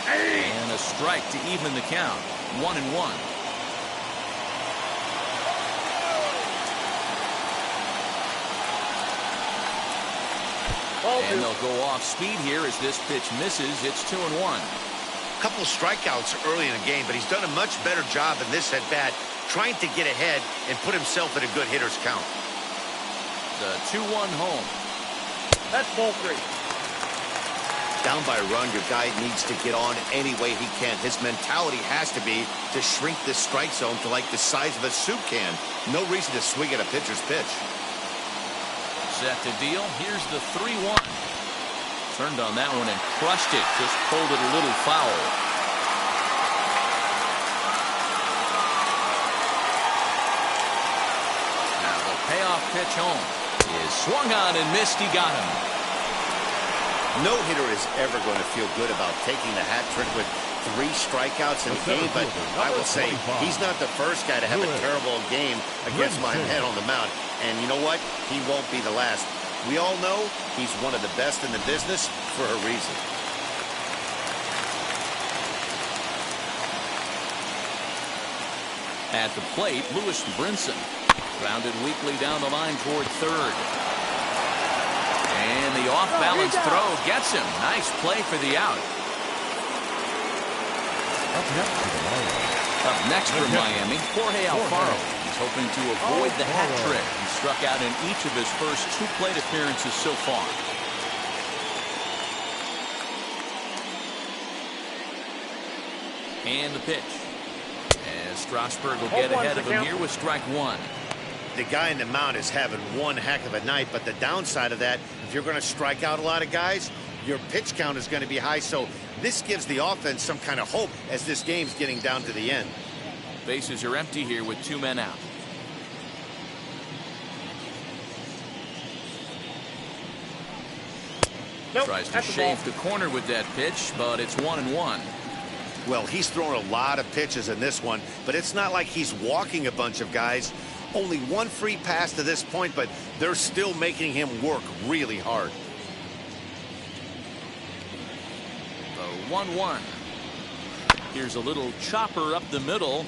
And a strike to even the count. 1-1. And they'll go off speed here as this pitch misses. It's 2-1. Couple strikeouts early in the game, but he's done a much better job in this at-bat trying to get ahead and put himself in a good hitter's count. The 2-1 home. That's ball 3. Down by a run, your guy needs to get on any way he can. His mentality has to be to shrink this strike zone to like the size of a soup can. No reason to swing at a pitcher's pitch. Set to deal. Here's the 3-1. Turned on that one and crushed it. Just pulled it a little foul. Now the payoff pitch home is swung on and missed. He got him. No hitter is ever going to feel good about taking the hat trick with 3 strikeouts in the game, but I will say he's not the first guy to have a terrible game against my man on the mound. And you know what? He won't be the last. We all know he's one of the best in the business for a reason. At the plate, Lewis Brinson. Grounded weakly down the line toward third. And the off-balance throw gets him. Nice play for the out. Up next for Miami, Jorge Alfaro. He's hoping to avoid the hat trick. He struck out in each of his first 2 plate appearances so far. And the pitch. As Strasburg will get ahead of him here with strike 1. The guy in the mound is having one heck of a night, but the downside of that, if you're going to strike out a lot of guys, your pitch count is going to be high. So this gives the offense some kind of hope as this game's getting down to the end. Bases are empty here with 2 men out. Tries to shave the corner with that pitch, but it's 1-1. Well, he's thrown a lot of pitches in this one, but it's not like he's walking a bunch of guys. Only 1 free pass to this point, but they're still making him work really hard. The 1-1. Here's a little chopper up the middle.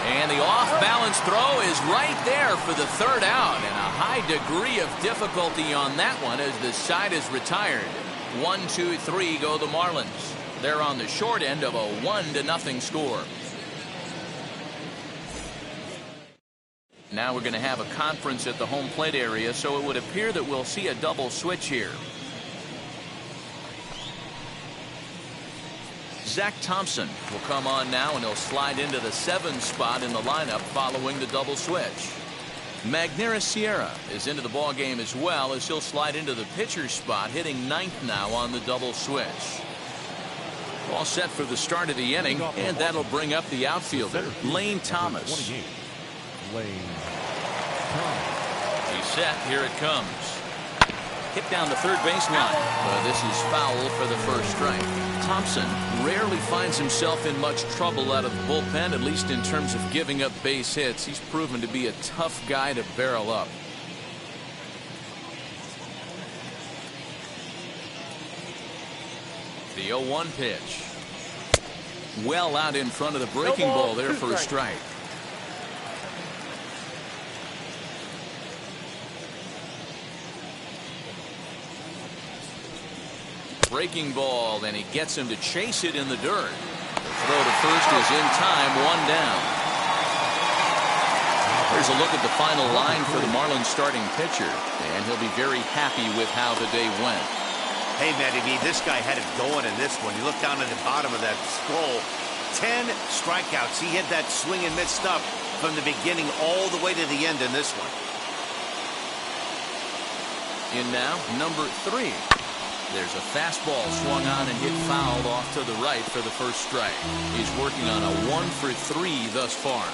And the off-balance throw is right there for the 3rd out. And a high degree of difficulty on that one as the side is retired. 1-2-3 go the Marlins. They're on the short end of a 1-0 score. Now we're going to have a conference at the home plate area, so it would appear that we'll see a double switch here. Zach Thompson will come on now, and he'll slide into the 7 spot in the lineup following the double switch. Magneuris Sierra is into the ball game as well, as he'll slide into the pitcher spot, hitting 9th now on the double switch. All set for the start of the inning, and that'll bring up the outfielder, Lane Thomas. He's set. Here it comes. Hit down the third baseline. But this is foul for the first strike. Thompson rarely finds himself in much trouble out of the bullpen, at least in terms of giving up base hits. He's proven to be a tough guy to barrel up. The 0-1 pitch. Well out in front of the breaking ball there for a strike. Breaking ball, and he gets him to chase it in the dirt. The throw to first is in time, 1 down. Here's a look at the final line for the Marlins starting pitcher, and he'll be very happy with how the day went. Hey, Matty B, this guy had it going in this one. You look down at the bottom of that scroll. 10 strikeouts. He hit that swing and miss stuff from the beginning all the way to the end in this one. In now, number 3. There's a fastball swung on and hit fouled off to the right for the first strike. He's working on a 1 for 3 thus far.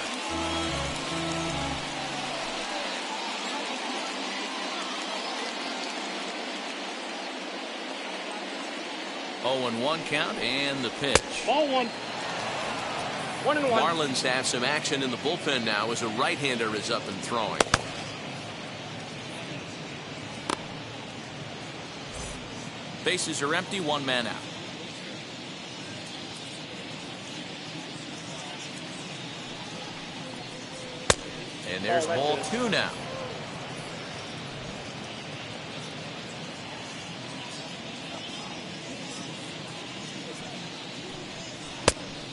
Oh, 0-1 count, and the pitch. Ball 1. 1-1. Marlins have some action in the bullpen now as a right-hander is up and throwing. Bases are empty, 1 man out. And there's ball 2 now.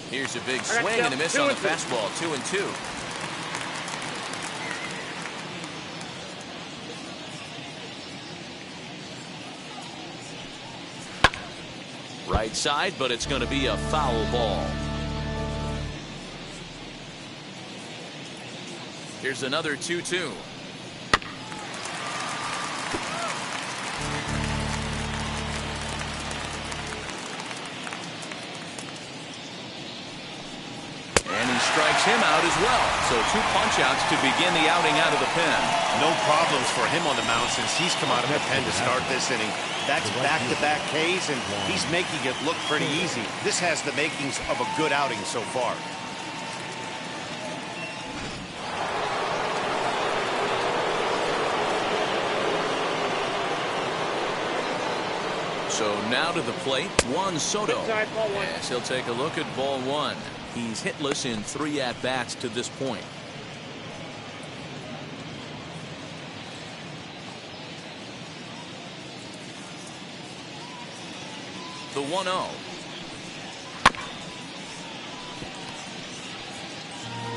Here's a big swing and a miss on the fastball. 2-2. Right side, but it's going to be a foul ball. Here's another 2-2. strikes him out as well. So 2 punch-outs to begin the outing out of the pen. No problems for him on the mound since he's come out of the pen to start this inning. That's back-to-back Ks, and he's making it look pretty easy. This has the makings of a good outing so far. So now to the plate, Juan Soto. Inside, ball 1. Yes, he'll take a look at ball 1. He's hitless in 3 at-bats to this point. The 1-0.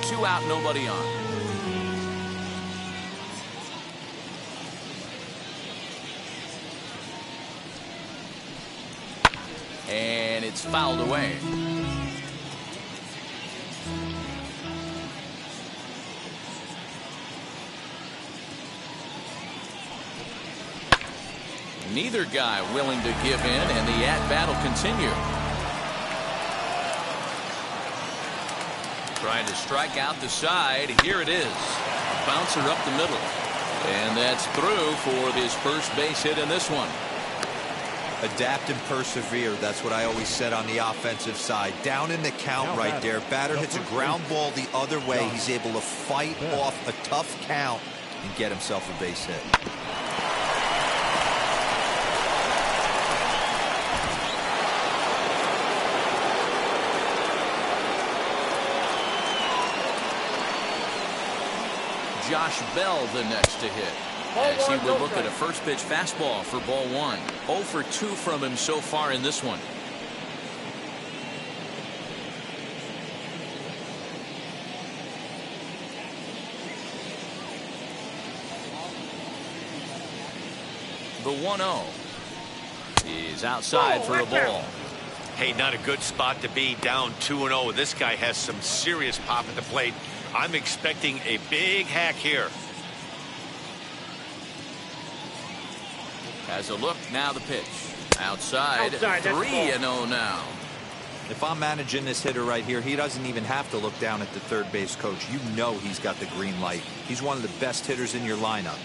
2 out, nobody on. And it's fouled away. Neither guy willing to give in, and the at-bat will continue. Trying to strike out the side. Here it is. A bouncer up the middle. And that's through for his first base hit in this one. Adapt and persevere. That's what I always said on the offensive side. Down in the count right there. Batter hits a ground ball the other way. He's able to fight off a tough count and get himself a base hit. Josh Bell the next to hit. As he will look at a first pitch fastball for ball 1. 0 for 2 from him so far in this one. The 1-0 is outside for a ball. Hey, not a good spot to be, down 2-0. This guy has some serious pop at the plate. I'm expecting a big hack here. Has a look, now the pitch. Outside 3-0 now. If I'm managing this hitter right here, he doesn't even have to look down at the third base coach. You know he's got the green light. He's one of the best hitters in your lineup.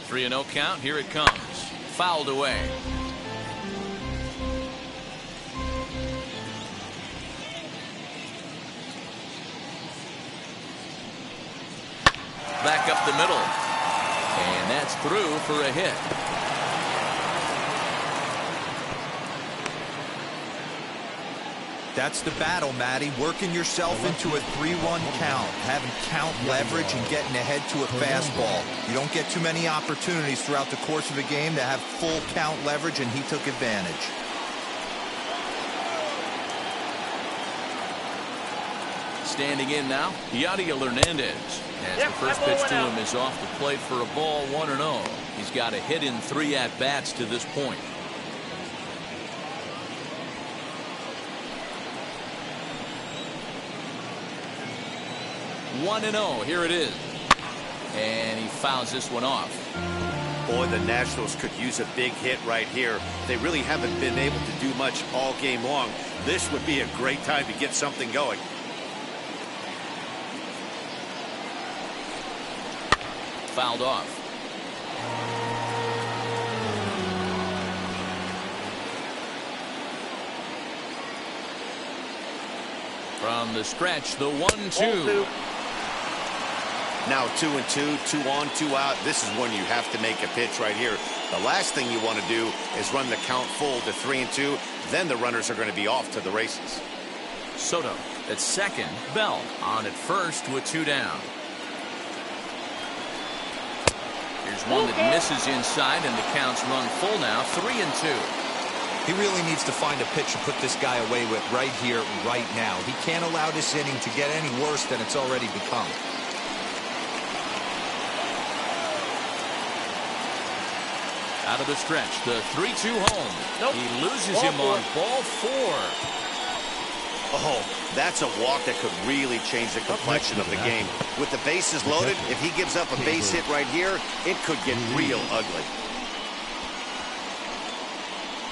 3-0 count, here it comes. Fouled away. Back up the middle. And that's through for a hit. That's the battle, Matty. Working yourself into a 3-1 count. Having count leverage and getting ahead to a fastball. You don't get too many opportunities throughout the course of a game to have full count leverage, and he took advantage. Standing in now, Yadier Hernandez. As the first pitch to him is off the plate for a ball, 1-0. He's got a hit in 3 at-bats to this point. One and 0. Here it is. And he fouls this one off. Boy, the Nationals could use a big hit right here. They really haven't been able to do much all game long. This would be a great time to get something going. Fouled off. From the stretch, the 1-2. Now 2-2, 2 on, 2 out. This is when you have to make a pitch right here. The last thing you want to do is run the count full to 3-2. Then the runners are going to be off to the races. Soto at second. Bell on at first with 2 down. Here's one that misses inside, and the count's run full now, 3-2. He really needs to find a pitch to put this guy away with right here, right now. He can't allow this inning to get any worse than it's already become. Out of the stretch, the 3-2 home. Nope. He loses him on ball 4. Oh, that's a walk that could really change the complexion of the game. With the bases loaded, if he gives up a base hit right here, it could get real ugly.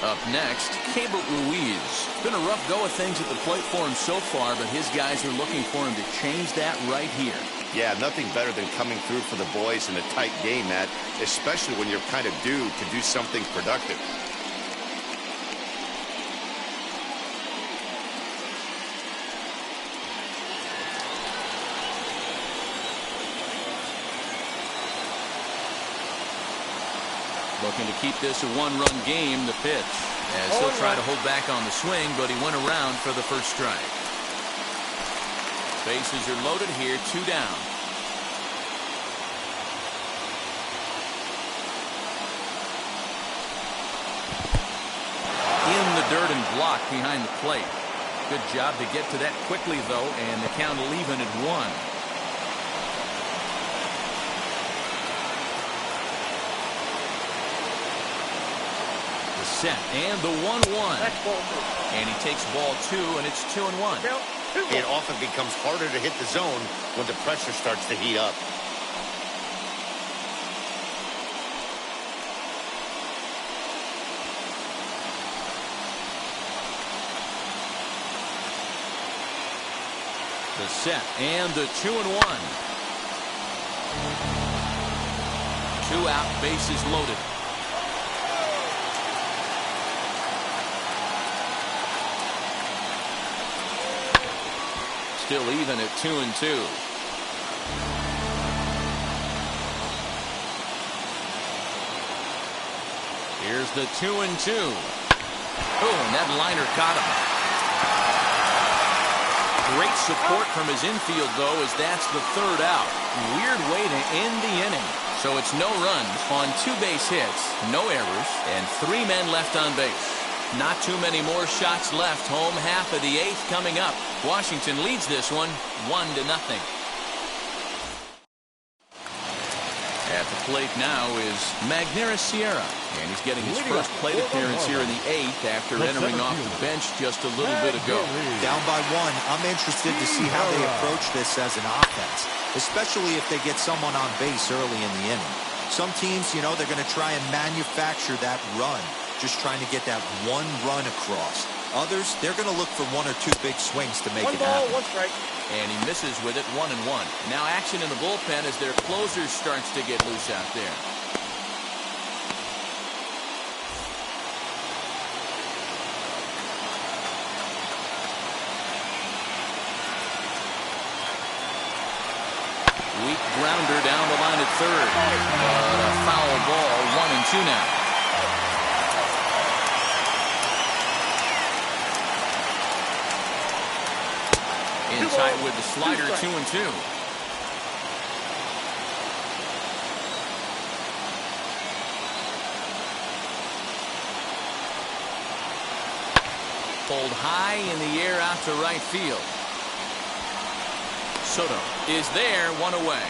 Up next, Cable Ruiz. It's been a rough go of things at the plate for him so far, but his guys are looking for him to change that right here. Yeah, nothing better than coming through for the boys in a tight game, Matt, especially when you're kind of due to do something productive. Looking to keep this a one-run game, the pitch. As he'll try to hold back on the swing, but he went around for the first strike. Bases are loaded here, 2 down. In the dirt and blocked behind the plate. Good job to get to that quickly, though, and the count will even at 1. Set and the 1-1, and he takes ball 2, and it's 2-1. It often becomes harder to hit the zone when the pressure starts to heat up. The set and the 2-1. 2 out, bases loaded. Still even at 2-2. Here's the 2-2. Oh, and that liner caught him. Great support from his infield, though, as that's the 3rd out. Weird way to end the inning. So it's no runs on 2 base hits, no errors, and 3 men left on base. Not too many more shots left. Home half of the 8th coming up. Washington leads this one 1-0. At the plate now is Magneuris Sierra, and he's getting his first plate appearance here in the 8th after entering off the bench just a little bit ago. Down by 1, I'm interested to see how they approach this as an offense, especially if they get someone on base early in the inning. Some teams, you know, they're going to try and manufacture that run, just trying to get that 1 run across. Others, they're going to look for 1 or 2 big swings to make it happen. 1 strike. And he misses with it, 1-1. Now action in the bullpen as their closer starts to get loose out there. Weak grounder down the line at 3rd. But a foul ball, 1-2 now. In tight with the slider, 2-2. Pulled high in the air out to right field. Soto is there, 1 away.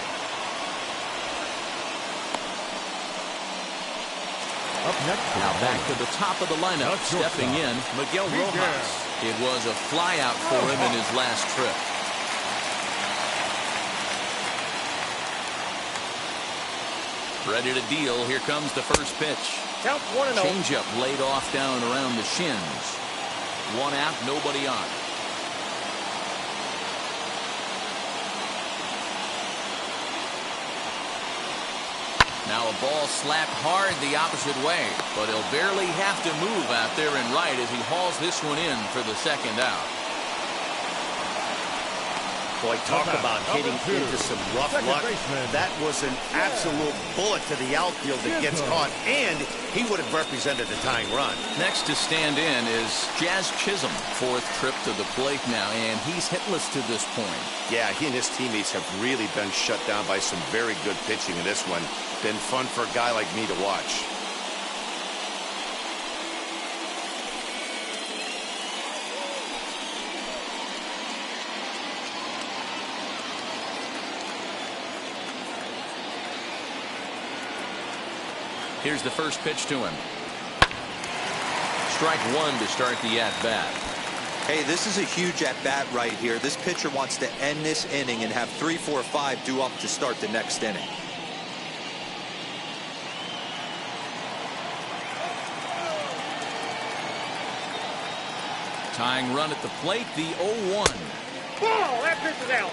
Up next, Now back to the top of the lineup, stepping in, Miguel Rojas. It was a flyout for him in his last trip. Ready to deal. Here comes the first pitch. Count 1-0. Changeup laid off down around the shins. 1 out, nobody on. Now a ball slapped hard the opposite way, but he'll barely have to move out there in right as he hauls this one in for the 2nd out. Boy, talk about hitting into some rough luck. That was an absolute bullet to the outfield that gets caught, and he would have represented a tying run. Next to stand in is Jazz Chisholm, 4th trip to the plate now, and he's hitless to this point. Yeah, he and his teammates have really been shut down by some very good pitching in this one. Been fun for a guy like me to watch. Here's the first pitch to him. Strike 1 to start the at-bat. Hey, this is a huge at-bat right here. This pitcher wants to end this inning and have 3, 4, 5 due up to start the next inning. Tying run at the plate, the 0-1. Ball, that pitch is out.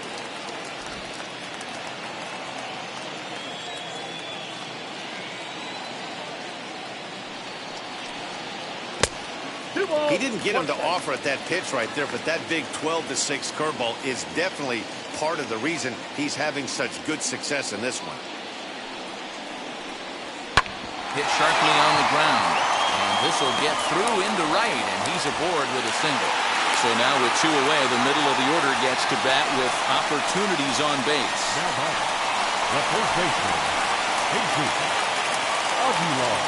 He didn't get him to offer at that pitch right there, but that big 12-6 curveball is definitely part of the reason he's having such good success in this one. Hit sharply on the ground. And this will get through into right, and he's aboard with a single. So now with 2 away, the middle of the order gets to bat with opportunities on base. Now batting, the first baseman, Jesus Aguilar.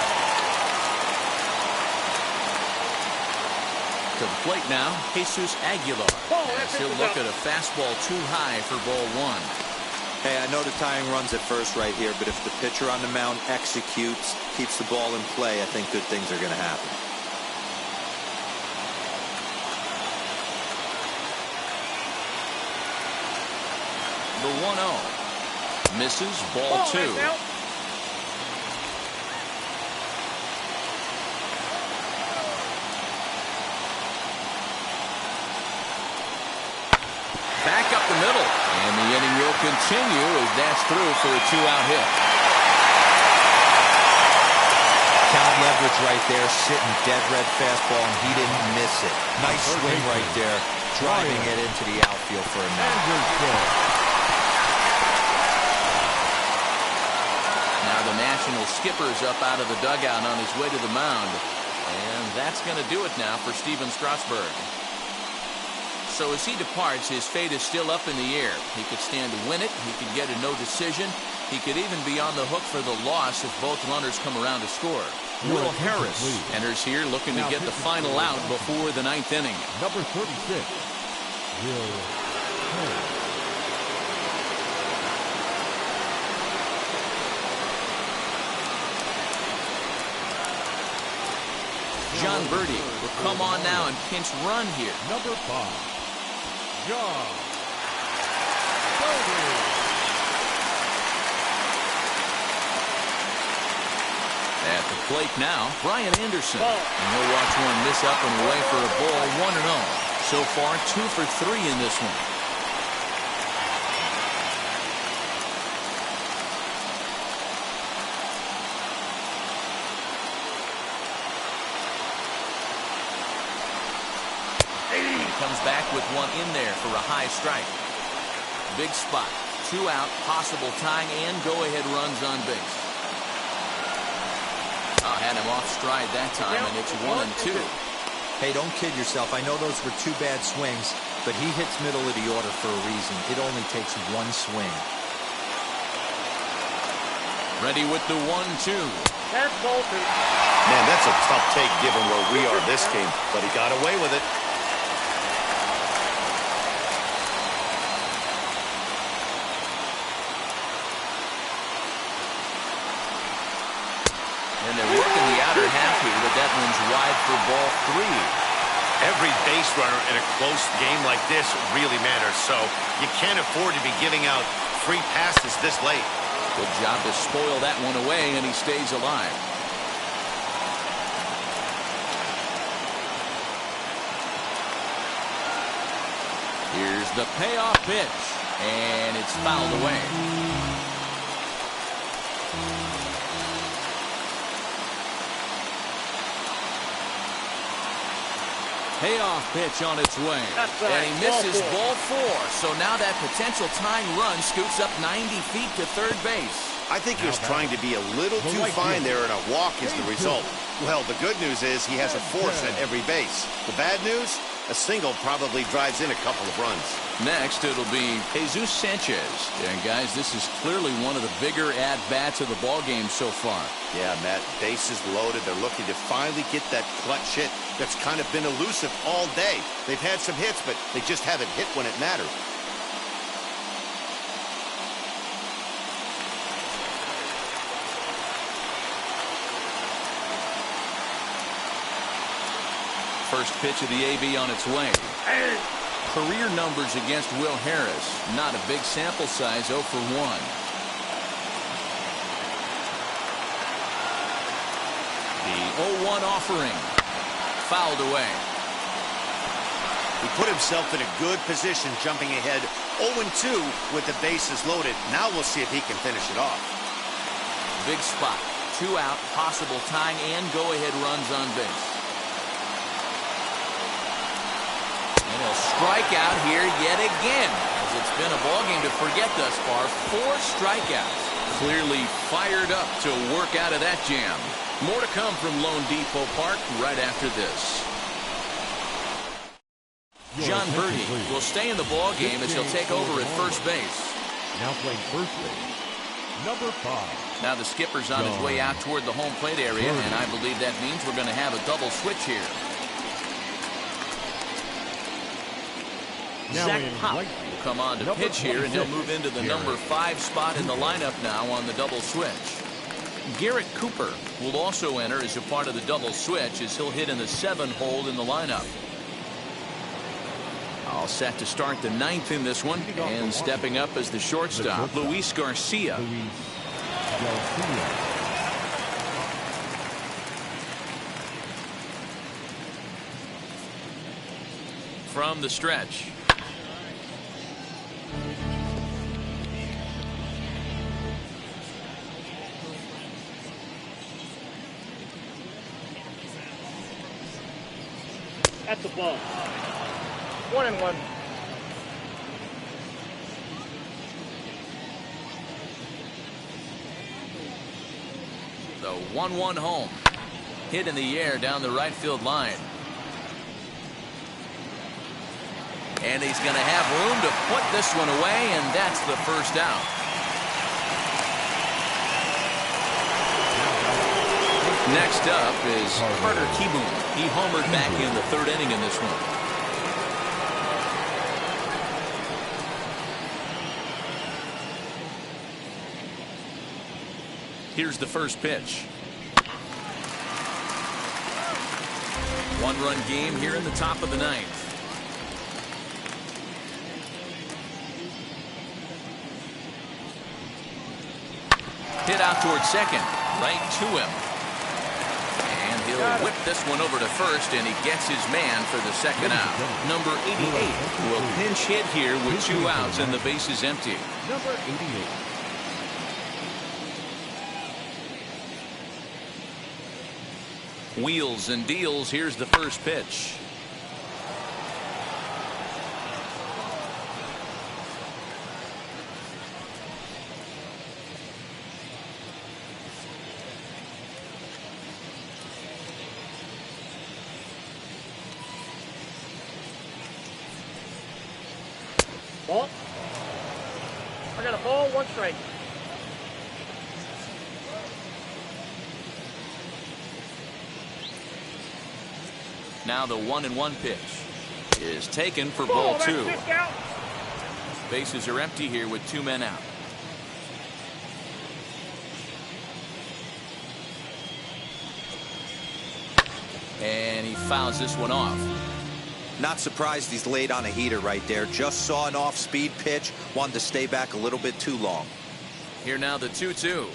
To the plate now, Jesus Aguilar. As he'll look at a fastball too high for ball 1. Hey, I know the tying run's at first right here, but if the pitcher on the mound executes, keeps the ball in play, I think good things are going to happen. The 1-0. Misses ball 2. Back up the middle, and the inning will continue as that's through for a 2-out hit. Count leverage right there, sitting dead red fastball, and he didn't miss it. Nice swing right there, driving it into the outfield for a knock. Now the National skipper's up out of the dugout on his way to the mound, and that's going to do it now for Steven Strasburg. So as he departs, his fate is still up in the air. He could stand to win it. He could get a no decision. He could even be on the hook for the loss if both runners come around to score. Will Harris enters here looking to get the final out before the 9th inning. Number 36, Will Harris. John Birdie will come on now and pinch run here. Number 5, John Birdie. At the plate now, Brian Anderson. And he'll watch one miss up and away for a ball, 1-0. So far, 2 for 3 in this one. Comes back with one in there for a high strike. Big spot. 2 out, possible tying and go-ahead runs on base. Had him off stride that time, and it's 1-2. Hey, don't kid yourself. I know those were 2 bad swings, but he hits middle of the order for a reason. It only takes 1 swing. Ready with the 1-2. That's ball 2. Man, that's a tough take given where we are this game, but he got away with it. And they're working the outer half here, but that one's wide for ball 3. Every base runner in a close game like this really matters, so you can't afford to be giving out free passes this late. Good job to spoil that one away, and he stays alive. Here's the payoff pitch, and it's fouled away. Payoff pitch on its way. And he misses ball 4. So now that potential tying run scoots up 90 feet to third base. I think he was trying to be a little too fine there, and a walk is the result. Well, the good news is he has a force at every base. The bad news? A single probably drives in a couple of runs. Next, it'll be Jesus Sanchez. And guys, this is clearly one of the bigger at-bats of the ballgame so far. Yeah, Matt, bases loaded. They're looking to finally get that clutch hit that's kind of been elusive all day. They've had some hits, but they just haven't hit when it mattered. First pitch of the AB on its way. Career numbers against Will Harris. Not a big sample size, 0 for 1. The 0-1 offering. Fouled away. He put himself in a good position, jumping ahead 0-2 with the bases loaded. Now we'll see if he can finish it off. Big spot. 2 out, possible tying and go-ahead runs on base. And he'll strike out here yet again, as it's been a ballgame to forget thus far. 4 strikeouts. Clearly fired up to work out of that jam. More to come from Lone Depot Park right after this. John Birdie will stay in the ballgame as he'll take over at first base. Now playing first base, number 5. Now the skipper's on his way out toward the home plate area, and I believe that means we're going to have a double switch here. Zach Pop will come on to pitch here, and he'll move into the number 5 spot in the lineup now on the double switch. Garrett Cooper will also enter as a part of the double switch, as he'll hit in the 7 hole in the lineup. All set to start the 9th in this one, and stepping up as the shortstop, Luis Garcia. From the stretch. That's a ball. 1-1. The 1-1 home. Hit in the air down the right field line. And he's going to have room to put this one away, and that's the first out. Next up is Carter Kieboom. He homered back in the 3rd inning in this one. Here's the first pitch. 1-run game here in the top of the 9th. Hit out towards second, right to him. And he'll whip this one over to first, and he gets his man for the second out. Number 88 will pinch hit here with 2 outs and the bases empty. Number 88. Wheels and deals. Here's the first pitch. Ball. I got a ball, 1 strike. Now the 1-1 pitch is taken for ball 2. Bases are empty here with 2 men out. And he fouls this one off. Not surprised he's laid on a heater right there. Just saw an off-speed pitch. Wanted to stay back a little bit too long. Here now the 2-2.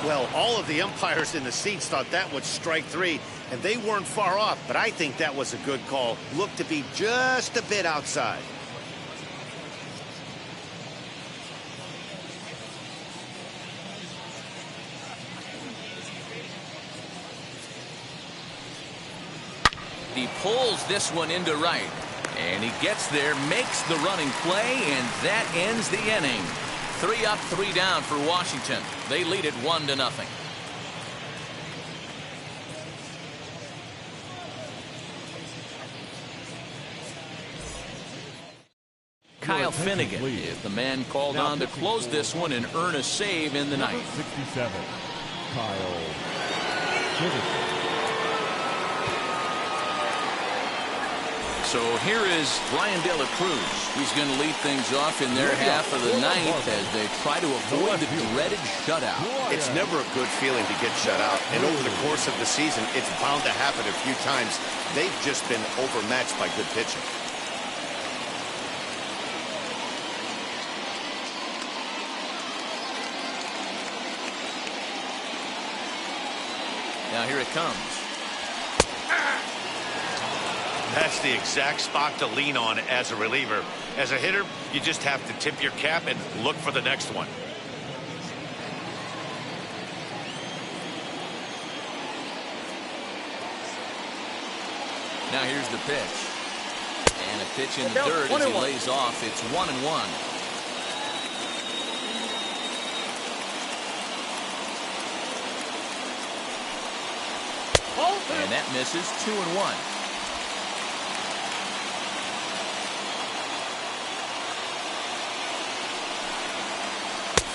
Well, all of the umpires in the seats thought that was strike 3, and they weren't far off, but I think that was a good call. Looked to be just a bit outside. He pulls this one into right, and he gets there, makes the running play, and that ends the inning. 3 up, 3 down for Washington. They lead it 1-0. Kyle Finnegan is the man called on to close this one and earn a save in the ninth. 67, Kyle Finnegan. So here is Brian De La Cruz. He's going to lead things off in their half of the ninth as they try to avoid the dreaded shutout. It's never a good feeling to get shut out, and over the course of the season, it's bound to happen a few times. They've just been overmatched by good pitching. Now here it comes. That's the exact spot to lean on as a reliever. As a hitter, you just have to tip your cap and look for the next one. Now here's the pitch. And a pitch in the dirt as he lays off. It's 1-1. And that misses. 2-1.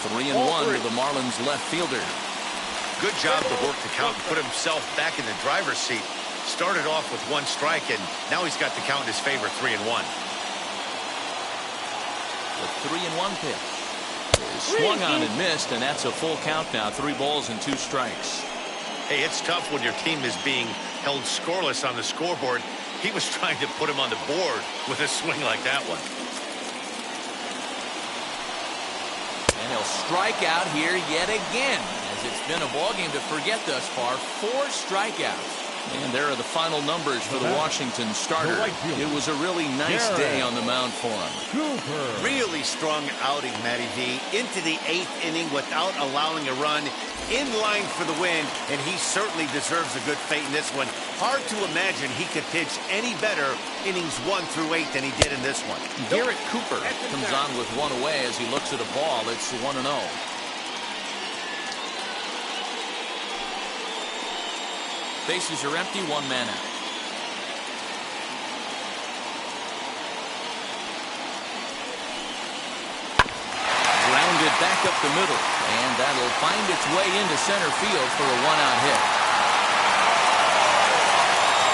Three and one to the Marlins left fielder. Good job to work the count and put himself back in the driver's seat. Started off with 1 strike, and now he's got the count in his favor, 3-1. The 3-1 pitch is swung on and missed, and that's a full count now. 3 balls and 2 strikes. Hey, it's tough when your team is being held scoreless on the scoreboard. He was trying to put him on the board with a swing like that one. And he'll strike out here yet again, as it's been a ballgame to forget thus far. 4 strikeouts. And there are the final numbers for the Washington starter. It was a really nice day on the mound for him. Really strong outing, Matty V. Into the 8th inning without allowing a run. In line for the win, and he certainly deserves a good fate in this one. Hard to imagine he could pitch any better innings 1 through 8 than he did in this one. Garrett Cooper comes on with 1 away as he looks at a ball. It's 1-0. Bases are empty, 1 man out. Grounded back up the middle, and that'll find its way into center field for a 1-out hit.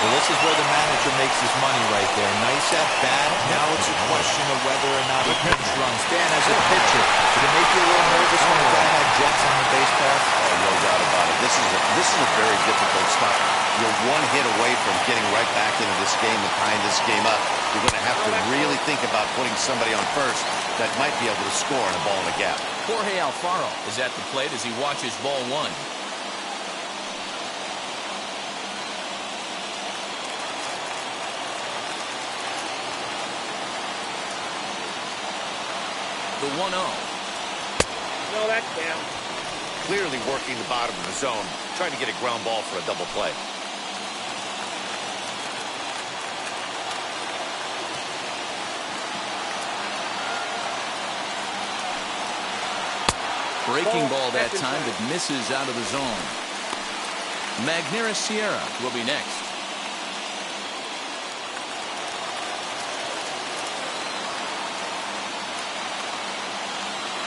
Well, this is where the manager makes his money right there. Nice at bat. Now it's a question of whether or not he pinch runs. Dan, as a pitcher, did it make you a little nervous when the guy had jets on the base path? Oh, no doubt about it. This is a very difficult stop. You're 1 hit away from getting right back into this game and tying this game up. You're going to have to really think about putting somebody on first that might be able to score on a ball in the gap. Jorge Alfaro is at the plate as he watches ball 1. The 1-0. No, that's down. Clearly working the bottom of the zone, trying to get a ground ball for a double play. Breaking ball that time, but misses out of the zone. Magneuris Sierra will be next.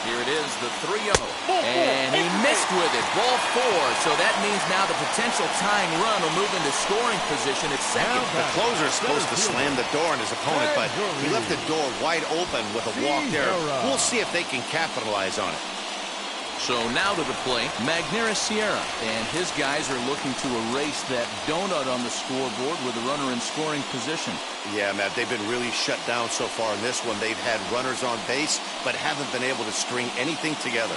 Here it is, the 3-0. And he missed with it. Ball 4. So that means now the potential tying run will move into scoring position at second. The closer is supposed to slam the door on his opponent, but he left the door wide open with a walk there. We'll see if they can capitalize on it. So now to the plate, Magneuris Sierra. And his guys are looking to erase that donut on the scoreboard with a runner in scoring position. Yeah, Matt, they've been really shut down so far in this one. They've had runners on base, but haven't been able to string anything together.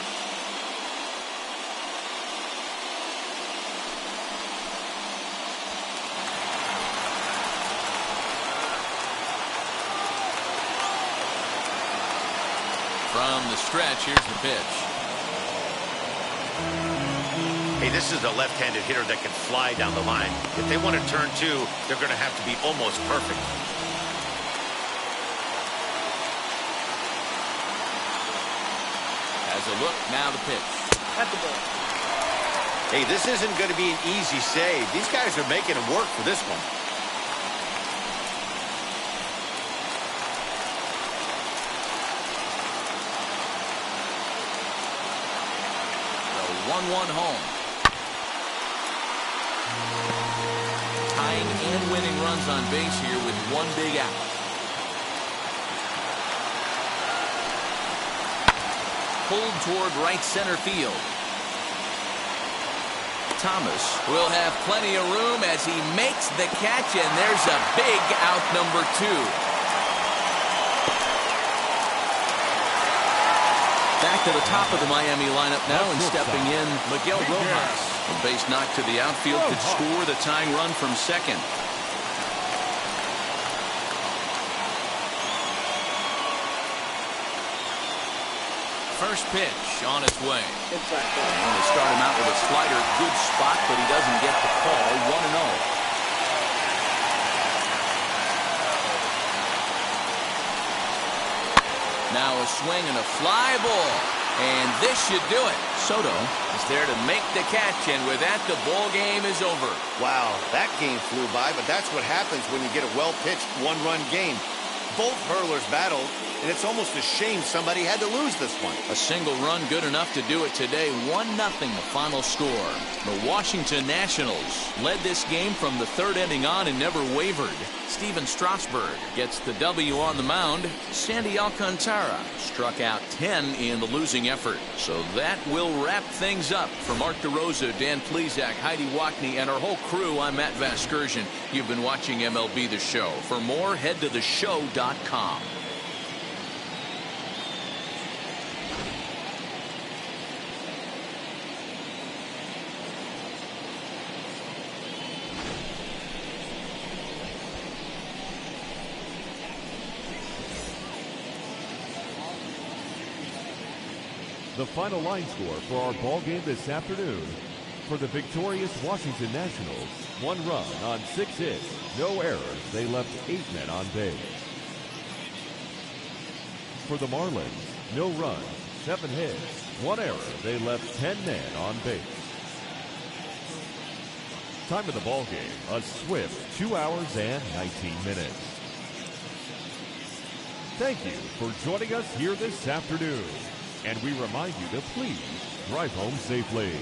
From the stretch, here's the pitch. Hey, this is a left-handed hitter that can fly down the line. If they want to turn 2, they're going to have to be almost perfect. As a look, now the pitch. At the ball. Hey, this isn't going to be an easy save. These guys are making him work for this one. The 1-1 home. Tying and winning runs on base here with 1 big out. Pulled toward right center field. Thomas will have plenty of room as he makes the catch, and there's a big out, number 2. Back to the top of the Miami lineup now, and stepping in, Miguel Rojas. A base knock to the outfield could score the tying run from second. first pitch on its way. Inside. And they start him out with a slider. Good spot, but he doesn't get the call. 1-0. Now a swing and a fly ball. And this should do it. Soto is there to make the catch, and with that, the ball game is over. Wow, that game flew by, but that's what happens when you get a well-pitched one-run game. Both hurlers battled, and it's almost a shame somebody had to lose this one. A single run good enough to do it today. 1-0 the final score. The Washington Nationals led this game from the third inning on and never wavered. Steven Strasburg gets the W on the mound. Sandy Alcantara struck out 10 in the losing effort. So that will wrap things up. For Mark DeRosa, Dan Plesac, Heidi Wackney, and our whole crew, I'm Matt Vasgersian. You've been watching MLB The Show. For more, head to theshow.com. The final line score for our ball game this afternoon: for the victorious Washington Nationals, 1 run on 6 hits, no errors. They left 8 men on base. For the Marlins, no runs, 7 hits, 1 error. They left 10 men on base. Time of the ball game, a swift 2 hours and 19 minutes. Thank you for joining us here this afternoon. And we remind you to please drive home safely.